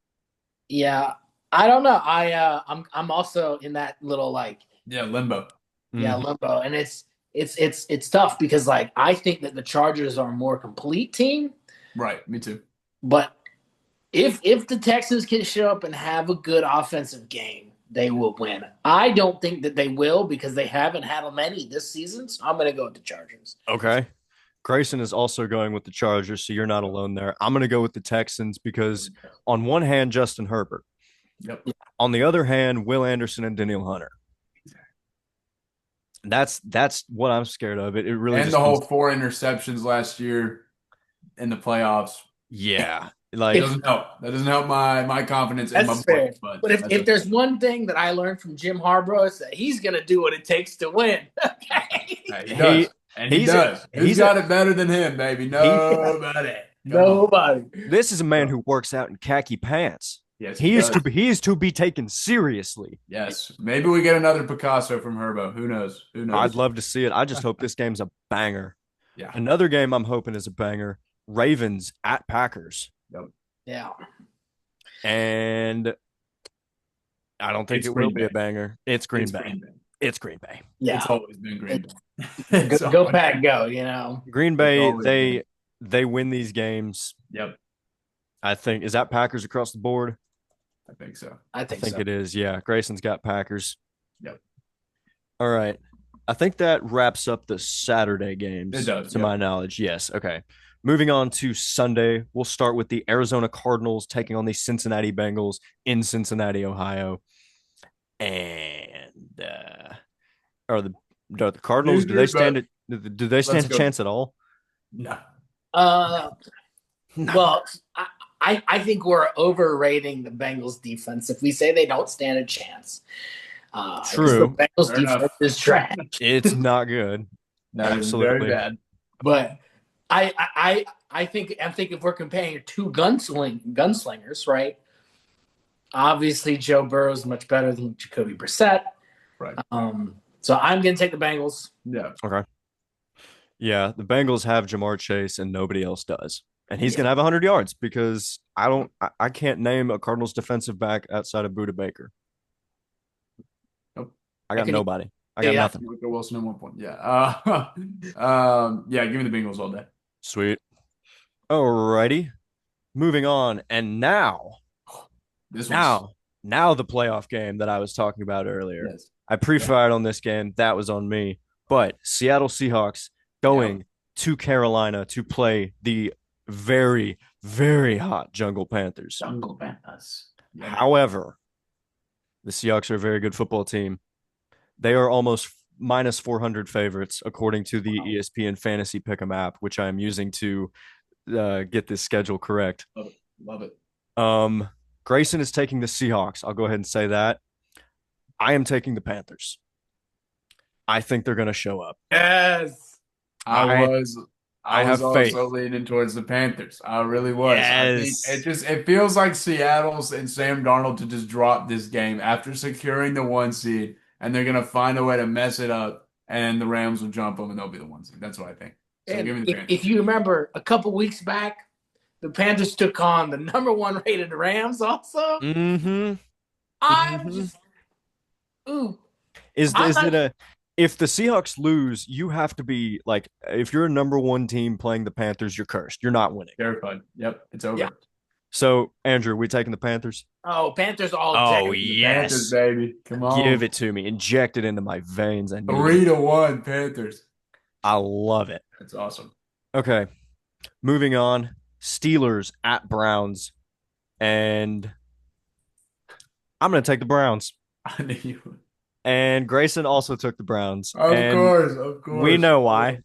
Yeah. I don't know. I'm also in that little like Yeah, limbo. Mhm. limbo, and it's tough because like I think that the Chargers are a more complete team, Right, me too. but if the Texans can show up and have a good offensive game, they will win. I don't think that they will because they haven't had many this season, so I'm going to go with the Chargers. Okay. Grayson is also going with the Chargers, so you're not alone there. I'm going to go with the Texans because on one hand, Justin Herbert. Yep. On the other hand, Will Anderson and Daniel Hunter. That's what I'm scared of. It really And just the whole comes, 4 interceptions last year in the playoffs. Yeah. That Like If doesn't help. That doesn't help my confidence in my That's boy. fair. But But if that's there's one thing that I learned from Jim Harbaugh, it's that he's going to do what it takes to win. Okay. Hey, he he does, and he he's a does. Who's he's a got it better than him, baby? he Nobody. Come on. Nobody. this is a man So, who works out in khaki pants. yes, he He is does. to be taken seriously. Yes, maybe we get another Picasso from Herbo. Who knows? Who I'd knows? love to see it. I just hope this game's a banger. Yeah. Another game I'm hoping is a banger. Ravens at Packers. Yep. Yeah. And I don't think It's it will Green be a Bay. banger. It's Green It's Bay. Green Bay. It's Green Bay. Yeah. It's always been Green It- Bay. go, It's go always, Pack, go, you know. Green it's Bay, always been. they win these games. Yep, I think is that Packers across the board? I think so. I I think think so. it is. Yeah, Grayson's got Packers. Yep, All right. I think that wraps up the Saturday games it does. to Yep. my knowledge. Yes. Okay. Moving on to Sunday, we'll start with the Arizona Cardinals taking on the Cincinnati Bengals in Cincinnati, Ohio. And are the Cardinals, do they stand do they stand Let's a go. chance at all? No. Uh, No. well, I think we're overrating the Bengals defense if we say they don't stand a chance. True. The Bengals Fair defense enough. is trash. It's not good. That is Absolutely. very bad. But I think if we're comparing two gunslingers, right? Obviously, Joe Burrow is much better than Jacoby Brissett. Right. So I'm going to take the Bengals. Yeah. Okay. Yeah, the Bengals have Jamar Chase and nobody else does. And he's Yeah. going to have 100 yards because I can't name a Cardinals defensive back outside of Buda Baker. Nope. I got nobody. I got nothing. Michael Wilson at one point. Yeah. Yeah. Give me the Bengals all day. Sweet. Alrighty. Moving on. And now This one's now the playoff game that I was talking about earlier. yes. I pre-fired on this game. That was on me. But Seattle Seahawks going to Carolina to play the very, very hot Jungle Panthers. Jungle Panthers. Yeah. However, the Seahawks are a very good football team. They are almost minus 400 favorites, according to the ESPN Fantasy Pick'em app, which I am using to get this schedule correct. Love it. Grayson is taking the Seahawks. I'll go ahead and say that. I am taking the Panthers. I think they're going to show up. Yes. I was have also faith. leaning towards the Panthers. I really was. Yes. I think it feels like Seattle's and Sam Darnold to just drop this game after securing the 1 seed, and they're gonna find a way to mess it up, and the Rams will jump them, and they'll be the 1 seed. That's what I think. So And give me the Panthers. if you remember, a couple weeks back, the Panthers took on the number one rated Rams. Also, Mm-hmm. I'm just ooh. Is I'm is not- it a if the Seahawks lose, you have to be like if you're a number one team playing the Panthers, you're cursed. You're not winning. Terrified. Yep, it's over. Yeah. So, Andrew, we taking the Panthers? Oh, Panthers all Oh, day. yeah. Panthers, baby. Come on. Give it to me. Inject it into my veins. I need 3-1 Panthers. I love it. That's awesome. Okay. Moving on. Steelers at Browns. And I'm going to take the Browns. I knew you would. And Grayson also took the Browns. Of and course. We know why.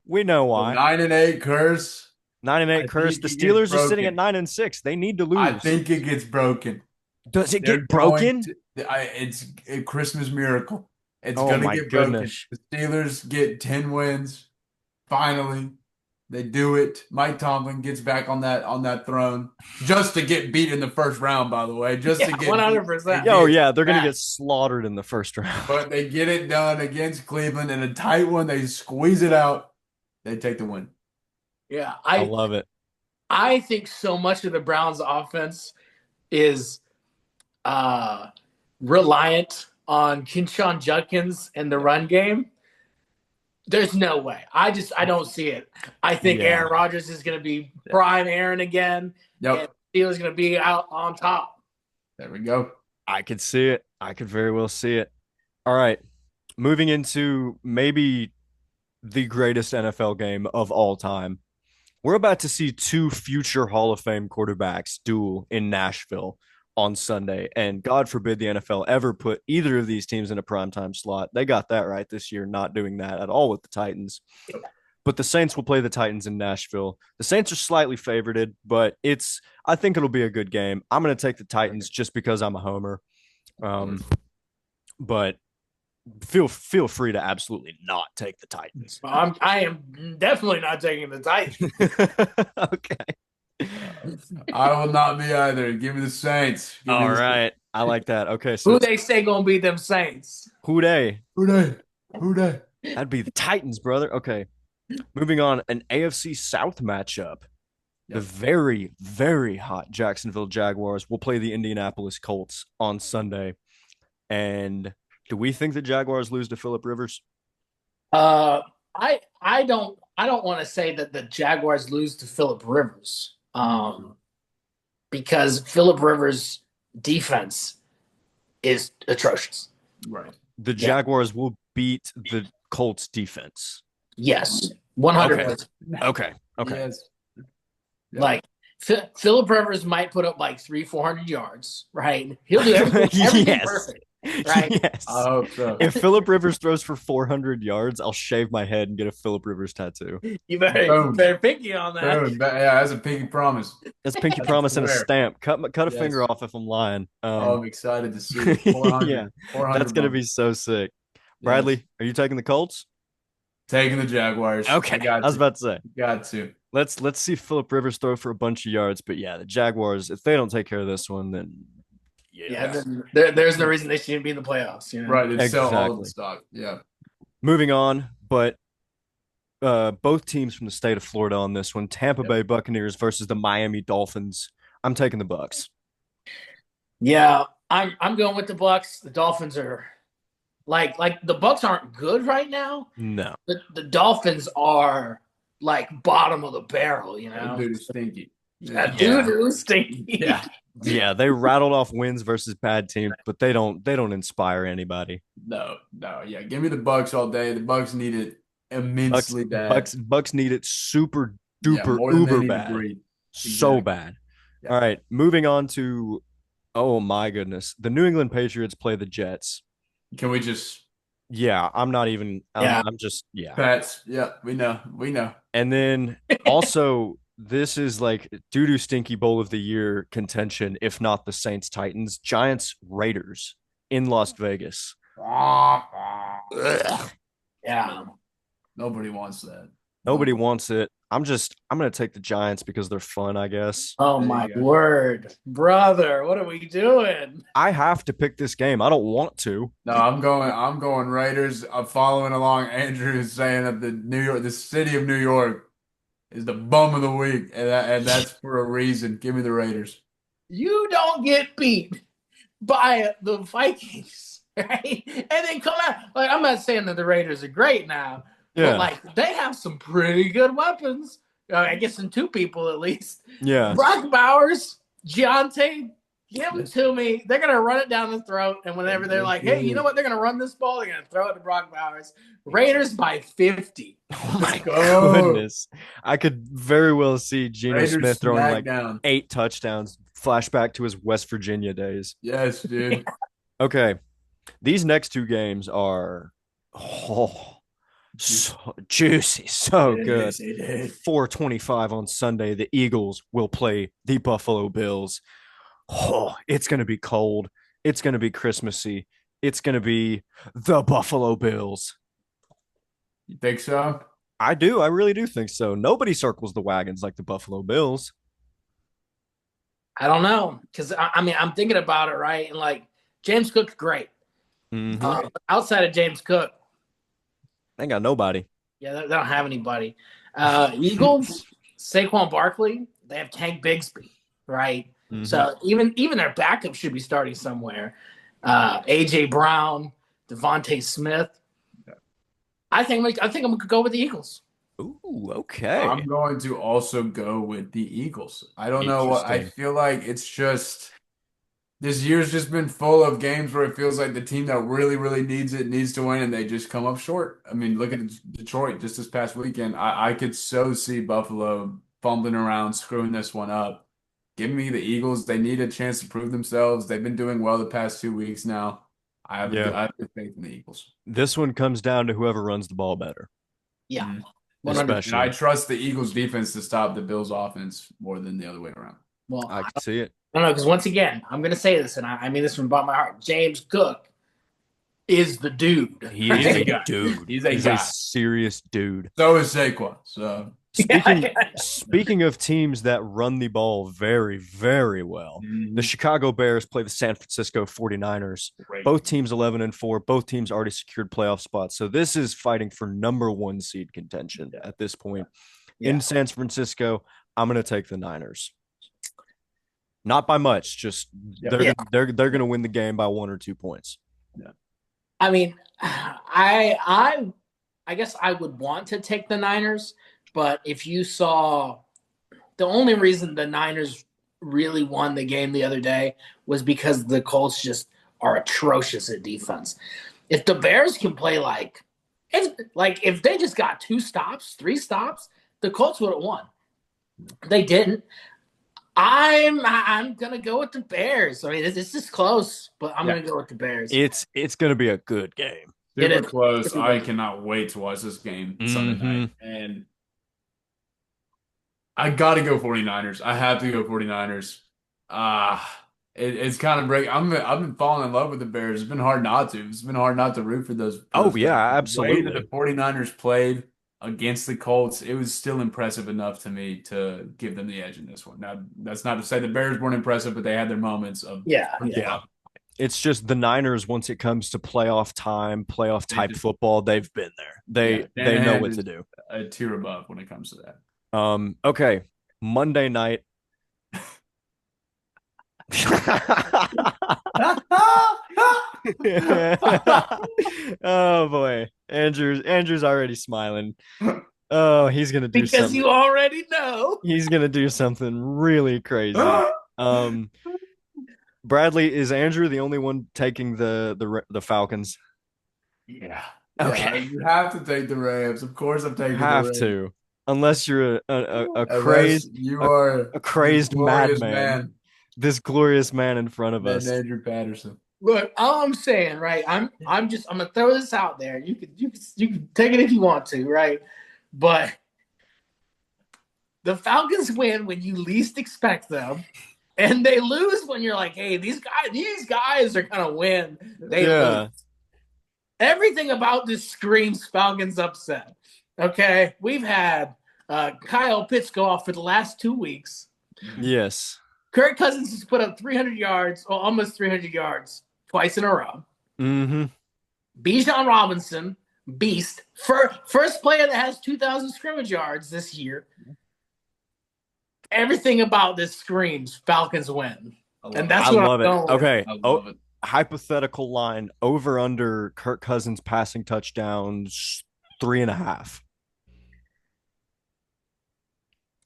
We know why. 9-8 curse. 9-8 I curse. think The it gets Steelers are sitting broken. at 9-6. They need to lose. I think it gets broken. Does it They're get broken? It's a Christmas miracle. It's Oh gonna my get goodness. broken. The Steelers get 10 wins. Finally, they do it. Mike Tomlin gets back on that throne just to get beat in the first round. By the way, just to get 100%. Oh, yeah. They're going to Yeah. get slaughtered in the first round. But they get it done against Cleveland in a tight one. They squeeze it out. They take the win. Yeah, I love it. I think so much of the Browns' offense is reliant on Kinshawn Judkins and the run game. There's no way. I don't see it. I think Yeah. Aaron Rodgers is going to be prime Aaron again. Yep. And Steelers going to be out on top. There we go. I could see it. I could very well see it. All right. Moving into maybe the greatest NFL game of all time. We're about to see two future Hall of Fame quarterbacks duel in Nashville on Sunday. And God forbid the NFL ever put either of these teams in a primetime slot. They got that right this year, not doing that at all with the Titans. but the Saints will play the Titans in Nashville. The Saints are slightly favorited, but I think it'll be a good game. I'm going to take the Titans just because I'm a homer. Of Um, course. but feel free to absolutely not take the Titans. I am definitely not taking the Titans. Okay. I will not be either. Give me the Saints. Give me All the Saints. right. I like that. Okay, so Who it's they say gonna beat them Saints? who day? Who dey? Who dey? That'd be the Titans, brother. Okay. Moving on, an AFC South matchup. The Yep. very, very hot Jacksonville Jaguars will play the Indianapolis Colts on Sunday. And do we think the Jaguars lose to Philip Rivers? I don't want to say that the Jaguars lose to Philip Rivers, because Philip Rivers' defense is atrocious. Right. The Yeah. Jaguars will beat the Colts defense. Yes, 100%. Okay. Yes. Yeah. Like Philip Rivers might put up like 300-400 yards, right? He'll do everything Yes. perfect, right? Yes. I hope so. If Philip Rivers throws for 400 yards, I'll shave my head and get a Philip Rivers tattoo. You better Boom. pinky on that. Boom. Yeah, that's a pinky promise. That's pinky promise and a Swear. stamp. Cut a Yes. finger off if I'm lying. I'm excited to see it. 400. Yeah, 400 that's gonna be bucks. so sick. Yes. Bradley, are you taking the Colts? Taking the Jaguars. Okay, Got I was to. about to say. Got to. Let's see Philip Rivers throw for a bunch of yards, but yeah, the Jaguars, if they don't take care of this one, then Yeah, there's no reason they shouldn't be in the playoffs. You know? Right. They sell all of Exactly. the stock. Yeah. Moving on, but both teams from the state of Florida on this one. Tampa Yep. Bay Buccaneers versus the Miami Dolphins. I'm taking the Bucks. Yeah, I'm going with the Bucks. The Dolphins are like the Bucks aren't good right now. No. The Dolphins are like bottom of the barrel, you know. That dude is stinky. Doo-doo stinky. Yeah. Yeah, they rattled off wins versus bad teams, but they don't inspire anybody. No. Yeah. Give me the Bucks all day. The Bucks need it immensely bad. Bucks need it super Yeah, duper more than they uber need to bad. breathe. So Exactly. bad. Yeah. All right, moving on to oh my goodness. The New England Patriots play the Jets. Can we just Yeah, I'm not even Yeah. I'm just yeah. Pats? Yeah, we know. And then also this is like doo-doo stinky bowl of the year contention, if not the Saints Titans, Giants Raiders in Las Vegas. Ugh. Yeah. Nobody wants that. Nobody wants it. I'm gonna take the Giants because they're fun, I guess. Oh There you my go. word, brother! What are we doing? I have to pick this game. I don't want to. No, I'm going Raiders. I'm following along Andrew saying that the city of New York is the bum of the week, and that's for a reason. Give me the Raiders. You don't get beat by the Vikings, right? And then come out like I'm not saying that the Raiders are great now, Yeah. but like they have some pretty good weapons. I guess in two people at least. Yeah. Brock Bowers, Giante, give them to me. They're gonna run it down the throat, and whenever they're like, "Hey, you know what? They're gonna run this ball. They're gonna throw it to Brock Bowers." Raiders by 50. Oh my go. goodness. I could very well see Geno Raiders Smith throwing smack like down. 8 touchdowns, flashback to his West Virginia days. Yes, dude. Okay. These next two games are so juicy, so good. 4:25 on Sunday, the Eagles will play the Buffalo Bills. Oh, it's going to be cold. It's going to be Christmassy. It's going to be the Buffalo Bills. You think so? I do. I really do think so. Nobody circles the wagons like the Buffalo Bills. I don't know, because I mean I'm thinking about it, right? And like James Cook's great. Mhm. Outside of James Cook, They ain't got nobody. yeah, they don't have anybody. Eagles, Saquon Barkley, they have Tank Bigsby, right? Mhm. So even their backup should be starting somewhere. AJ Brown, Devontae Smith. I think I'm gonna go with the Eagles. Ooh, okay. I'm going to also go with the Eagles. I don't know what I Interesting. feel like. It's just this year's just been full of games where it feels like the team that really, really needs it needs to win, and they just come up short. I mean, look at Detroit just this past weekend. I could so see Buffalo fumbling around, screwing this one up. Give me the Eagles. They need a chance to prove themselves. They've been doing well the past 2 weeks now. I have Yeah. I have good faith in the Eagles. This one comes down to whoever runs the ball better. Yeah. Mhm. And I especially. trust the Eagles defense to stop the Bills offense more than the other way around. Well, I can see it. I don't know, because once again, I'm going to say this, and I mean this from the bottom of my heart. James Cook is the dude. He is He's a a guy. dude. He's a He's guy. a serious dude. So is Saquon. So Speaking of teams that run the ball very, very well, the Chicago Bears play the San Francisco 49ers. Both teams 11-4. Both teams already secured playoff spots. So this is fighting for number 1 seed contention at this point. In San Francisco, I'm going to take the Niners. Not by much, just they're going to win the game by 1 or 2 points. Yeah. I mean, I guess I would want to take the Niners, but if you saw, the only reason the Niners really won the game the other day was because the Colts just are atrocious at defense. If the Bears can play if they just got 2 stops, 3 stops, the Colts would have won. They didn't. I'm gonna go with the Bears. I mean, it's just close, but I'm gonna go with the Bears. It's gonna be a good game. Super close. I cannot wait to watch this game Sunday night. And I got to go 49ers. I have to go 49ers. It's kind of break. I've been falling in love with the Bears. It's been hard not to. It's been hard not to root for those. Oh yeah, absolutely. The way that the 49ers played against the Colts, it was still impressive enough to me to give them the edge in this one. Now, that's not to say the Bears weren't impressive, but they had their moments of It's just the Niners, once it comes to playoff time, playoff type football, they've been there. They know what to do. A tier above when it comes to that. Okay. Monday night. Oh boy. Andrew's already smiling. Oh, he's gonna do something. Because you already know. He's gonna do something really crazy. Bradley, is Andrew the only one taking the Falcons? Yeah. Okay. You have to take the Rams. Of course, I'm taking the Rams. Have to. Unless you're a crazed madman. This glorious man in front of us. Andrew Patterson. Look, all I'm saying, right? I'm gonna throw this out there. You can take it if you want to, right? But the Falcons win when you least expect them, and they lose when you're like, hey, these guys are gonna win. They lose. Everything about this screams Falcons upset. Okay, we've had Kyle Pitts go off for the last 2 weeks. Yes. Kirk Cousins has put up 300 yards, or almost 300 yards, twice in a row. Mm-hmm. Bijan Robinson, beast, first player that has 2,000 scrimmage yards this year. Everything about this screams Falcons win, and that's what I'm going with. Okay. Hypothetical line: over under Kirk Cousins passing touchdowns 3.5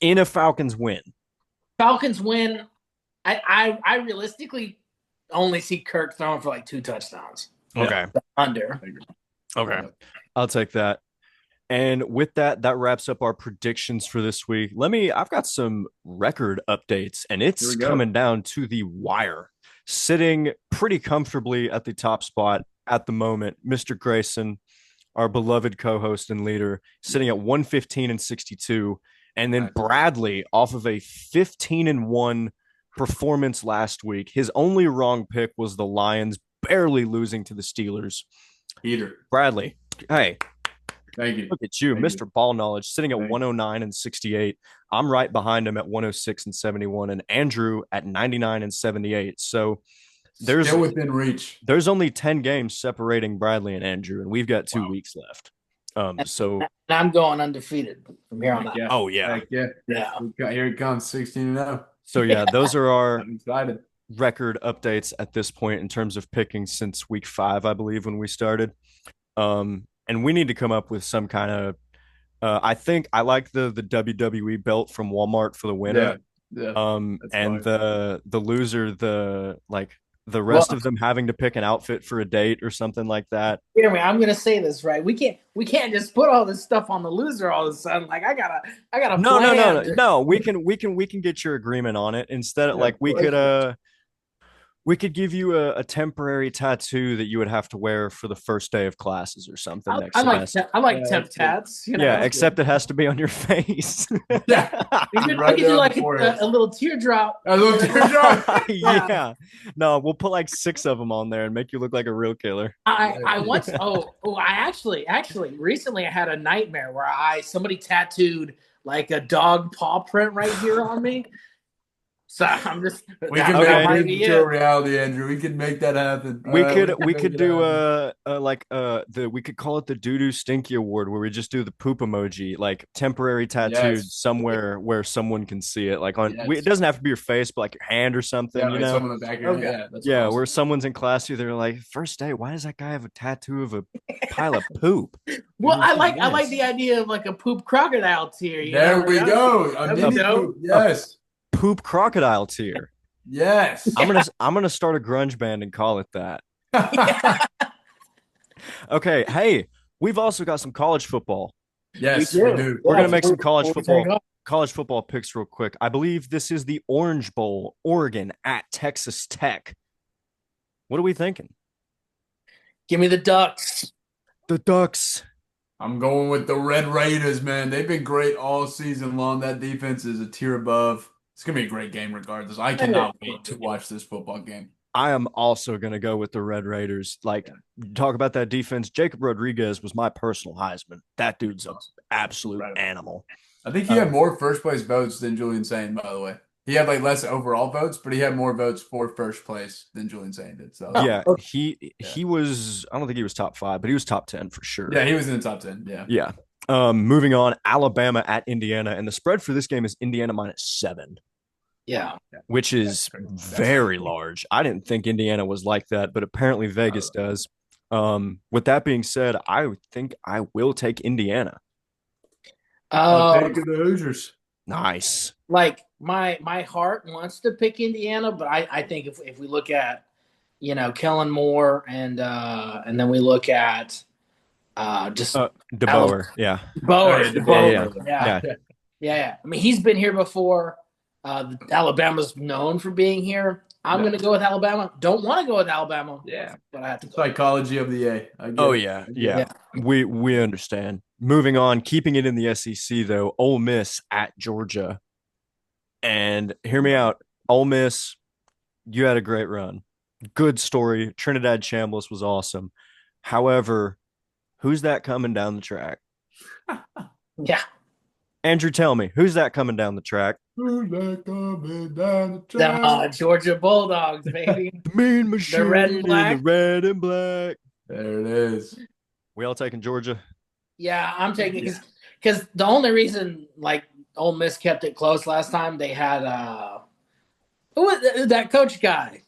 in a Falcons win. Falcons win. I realistically only see Kirk throwing for like 2 touchdowns. Okay. Under. Okay. I'll take that. And with that wraps up our predictions for this week. I've got some record updates, and it's coming down to the wire. Sitting pretty comfortably at the top spot at the moment, Mr. Grayson, our beloved co-host and leader, sitting at 115-62. And then Bradley, off of a 15-1 performance last week. His only wrong pick was the Lions barely losing to the Steelers. Bradley, hey. Thank you. Look at you, Mr. Ball Knowledge, sitting at 109-68. I'm right behind him at 106-71, and Andrew at 99-78. So there's still within reach. There's only 10 games separating Bradley and Andrew, and we've got 2 weeks left. So I'm going undefeated from here on out. Oh yeah. Here it comes, 16-0. So yeah, those are our I'm excited. Record updates at this point in terms of picking since week 5, I believe, when we started. And we need to come up with some kind of I think I like the WWE belt from Walmart for the winner. And the loser, the rest of them having to pick an outfit for a date or something like that. Hear me, I'm gonna say this right. We can't just put all this stuff on the loser all of a sudden. Like I gotta No. We can get your agreement on it. Instead, we could We could give you a temporary tattoo that you would have to wear for the first day of classes or something I, next I like semester. I like Yeah, temp that's good. tats. You Yeah, know, That's except good. it has to be on your face. Yeah, I right could there do on the like forehead. a little teardrop. A little teardrop. Yeah. Yeah. No, we'll put like six of them on there and make you look like a real killer. I once I actually recently I had a nightmare where I somebody tattooed like a dog paw print right here on me. So I'm just We can that make Okay. might dreams be into a it. reality, Andrew. We can make that happen. All We right, could we can we make could it do happen. like the we could call it the doo doo stinky award where we just do the poop emoji like temporary tattooed Yes, somewhere where someone can see it like it yes. doesn't have to be your face but like your hand or Yeah, something, you like know. someone in the back of your head. Okay. Yeah, that's Yeah, awesome. where someone's in class here, they're like, first day, why does that guy have a tattoo of a pile of poop? Well, Who's I like this? the idea of like a poop crocodile tear. You know, There like, we go. A that'd be mini dope. poop. A Yes, poop crocodile tier. yes. I'm gonna start a grunge band and call it that. Okay, hey, we've also got some college football. We Yes, we do. do. We're Yeah, gonna make some before we take off. college football picks real quick. I believe this is the Orange Bowl, Oregon at Texas Tech. What are we thinking? Give me the Ducks. The Ducks. I'm going with the Red Raiders, man. They've been great all season long. That defense is a tier above. It's gonna be a great game regardless. I cannot wait to watch this football game. I am also going to go with the Red Raiders. Like, talk about that defense. Jacob Rodriguez was my personal Heisman. That dude's an absolute Incredible. animal. I think he had more first place votes than Julian Sain, by the way. He had like less overall votes, but he had more votes for first place than Julian Sain did. So Yeah, Oh, he was. I don't think he was top 5, but he was top 10 for sure. yeah, he was in the top 10. Yeah. Yeah. Moving on, Alabama at Indiana, and the spread for this game is Indiana -7, yeah. which is very large. I didn't think Indiana was like that, but apparently Vegas does. With that being said, I think I will take Indiana. I'll take Um, the Hoosiers. Nice. like my heart wants to pick Indiana, but I think if we look at Kellen Moore and then we look at just DeBoer. Yeah. Bower. Oh, yeah, Bower. yeah, Yeah. Yeah. Yeah. I mean, he's been here before. Alabama's known for being here. I'm going to go with Alabama. Don't want to go with Alabama. Yeah. But I have to. Psychology of the A. I get Oh it. yeah, I get yeah. it. We understand. Moving on, keeping it in the SEC though, Ole Miss at Georgia. And hear me out. Ole Miss, you had a great run. Good story. Trinidad Chambliss was awesome. However, who's that coming down the track? Yeah. Andrew, tell me, who's that coming down the track? Who's that coming down the track? The Georgia Bulldogs, baby. The mean machine red and in black. the red and black. There it is. We all taking Georgia? Yeah, I'm taking it because the only reason like Ole Miss kept it close last time they had who was that coach guy?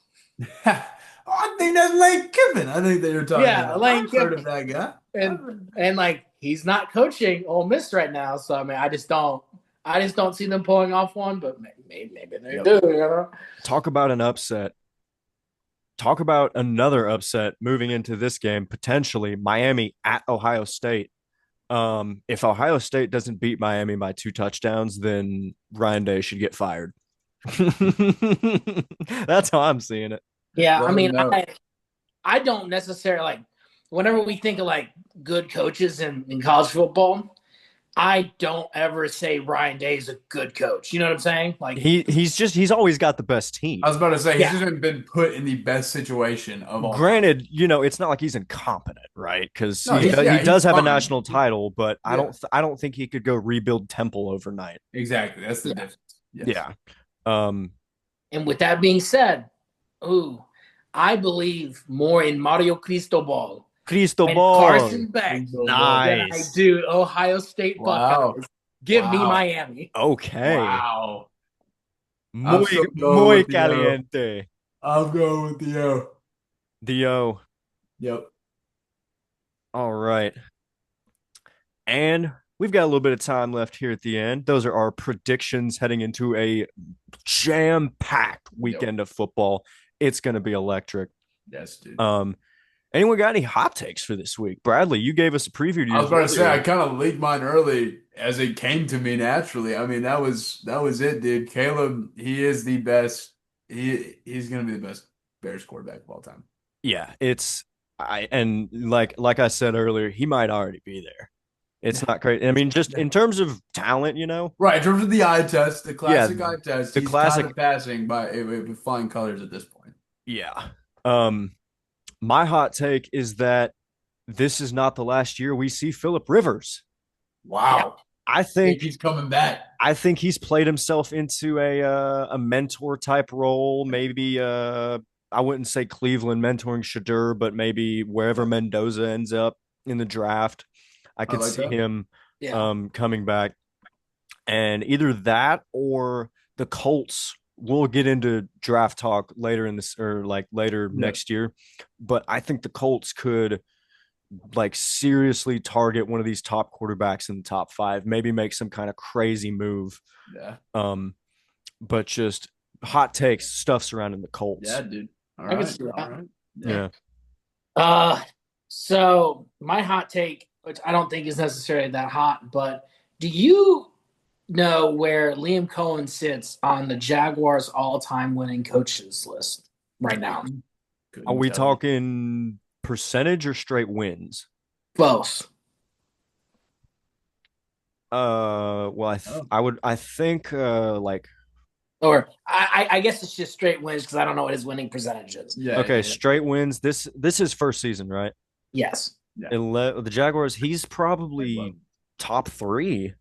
I think that's Lane Kiffin. I think they were talking about. Lane I've heard of Kiffin. that guy. And like he's not coaching Ole Miss right now, so I mean I just don't see them pulling off one, but maybe they do. You know? Talk about an upset. Talk about another upset moving into this game, potentially Miami at Ohio State. If Ohio State doesn't beat Miami by 2 touchdowns, then Ryan Day should get fired. That's how I'm seeing it. Yeah, Let I mean them know. I don't necessarily like whenever we think of like good coaches in college football, I don't ever say Ryan Day is a good coach. You know what I'm saying? Like He's always got the best team. I was about to say Yeah. he's just been put in the best situation of all. Granted, it's not like he's incompetent, right? Because No, he he's does have a fine. national title, but I Yeah. don't think he could go rebuild Temple overnight. Exactly. That's the Yeah. difference. Yes. Yeah. Um, And with that being said, I believe more in Mario Cristobal and Cristobal. Carson Beck than I Nice. do Ohio State Wow. Buckeyes. Give me Wow. Miami. Okay. Wow. Muy, still going muy with the, caliente. I'll go with the O. Dio. Yep. All right. And we've got a little bit of time left here at the end. Those are our predictions heading into a jam-packed weekend of football. It's going to be electric. Yes, dude. Anyone got any hot takes for this week? Bradley, you gave us a preview. I was about to say I kind of leaked mine early as it came to me naturally. I mean, that was it, dude. Caleb, he is the best. He's gonna be the best. Bears quarterback of all time. Yeah, it's I and like I said earlier, he might already be there. It's not crazy. I mean, just in terms of talent, Right, in terms of the eye test, the yeah, classic eye test, the he's kind classic, of passing by with flying colors at this point. yeah. Um, my hot take is that this is not the last year we see Philip Rivers. Yeah. Wow. I Think think he's coming back. I think he's played himself into a mentor type role. Maybe I wouldn't say Cleveland mentoring Shadur, but maybe wherever Mendoza ends up in the draft, I I could like see that. him Yeah. coming back. And either that or the Colts. We'll get into draft talk later in this or like later Yeah. next year, but I think the Colts could like seriously target one of these top quarterbacks in the top five, maybe make some kind of crazy move. Yeah. Um, but just hot takes, stuff surrounding the Yeah, Colts. dude. All I can right. see All that. right. Yeah. Yeah. Uh, so my hot take, which I don't think is necessarily that hot, but do you know where Liam Cohen sits on the Jaguars all-time winning coaches list right now? Are Couldn't we tell you. talking percentage or straight wins? Both. Well, Oh. I think like Or I guess it's just straight wins because I don't know what his winning percentage is. Yeah, okay, yeah, straight wins. This is first season, right? Yes. yeah. The Jaguars. He's probably top three.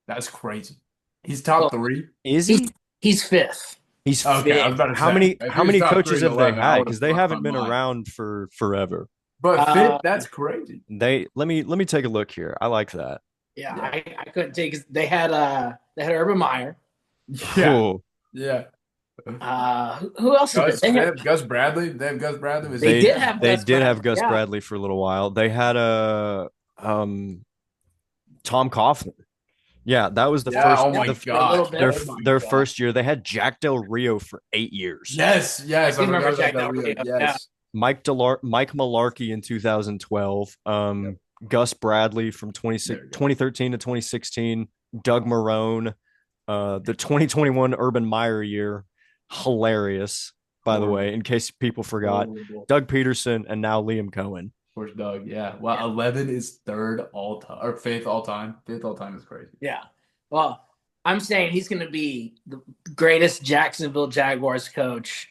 That's crazy. He's top Well, three. Is he's he? he's fifth. He's Okay, I was fifth. about to How say many if he how was many top coaches three to have they 11, I had? would Because have they lost my haven't been mind. around for forever. But Uh, fifth, that's crazy. They let me take a look here. I like that. Yeah, Yeah. I couldn't take because they had Urban Meyer. Yeah, Cool. yeah. Who else did Gus, they they have? have Gus Bradley. They have Gus Bradley. Was They he? They did have they Gus did have Bradley. Gus Yeah, Bradley for a little while. They had a Tom Coughlin. Yeah, that was the Yeah. first Oh my for a little gosh. bit. Oh my their gosh. first year. They had Jack Del Rio for 8 years. Yes, I yes. do I remember forgot about Jack that. Del Rio. Rio. Yeah, Yes. Mike Malarkey in 2012. Yep. Gus Bradley from There we go. 2013 to 2016. Doug Marrone. The 2021 Urban Meyer year. Hilarious, by the Horrible. way, in case people forgot. Horrible. Doug Peterson and now Liam Cohen. Of course, Doug. Yeah. Well, yeah, 11 is third all time or fifth all time. Fifth all time is crazy. yeah. Well, I'm saying he's going to be the greatest Jacksonville Jaguars coach.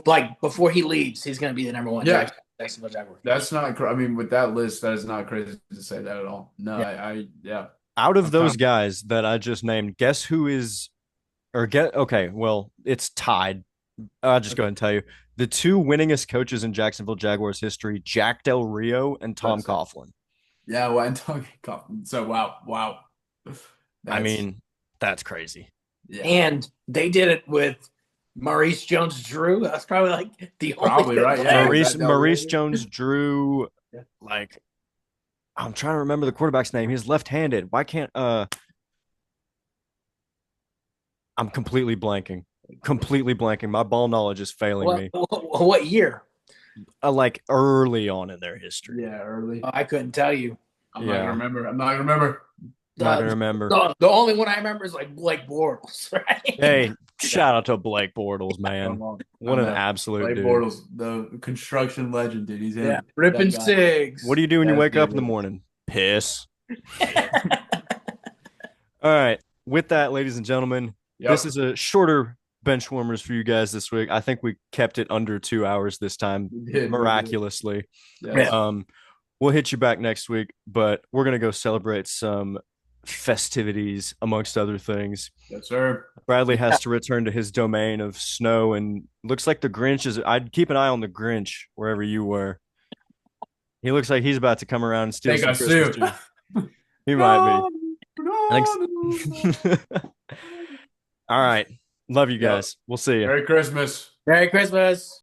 Like before he leaves, he's going to be the number one Yeah. Jacksonville Jaguars. That's not. I mean, with that list, that is not crazy to say that at all. No, Yeah. yeah. Out of I'm those kind guys that I just named, guess who is or get okay, well, it's tied. I'll just go ahead and tell you. The two winningest coaches in Jacksonville Jaguars history, Jack Del Rio and Tom That's it. Coughlin. Yeah, well, and so wow. I That's mean, that's crazy. yeah, And they did it with Maurice Jones-Drew. That's probably like the probably only right. Yeah, Maurice that Del Rio. Maurice Jones-Drew, Yeah. like I'm trying to remember the quarterback's name. He's left-handed. Why can't I'm completely blanking. Completely blanking. My ball knowledge is failing me. What year? Like early on in their history. Yeah, early. I couldn't tell you. I'm not gonna remember. I'm not gonna remember. Not gonna remember. The only one I remember is like Blake Bortles, right? Hey, shout out to Blake Bortles, man. Come on. What an absolute Blake dude. Bortles, the construction legend, dude. He's in. Yeah, ripping That guy. cigs. What do you do when you That's wake up in good. the morning? Piss. All right. With that, ladies and gentlemen, Yep. this is a shorter Benchwarmers for you guys this week. I think we kept it under 2 hours this time, We did. miraculously. Yeah. We'll hit you back next week, but we're gonna go celebrate some festivities amongst other things. Yes, sir. Bradley has to return to his domain of snow, and looks like the Grinch is. I'd keep an eye on the Grinch wherever you were. He looks like he's about to come around and steal Take some a Christmas suit. trees. He might be. No, Thanks. All right. Love you guys. We'll see you. Merry Christmas. Merry Christmas.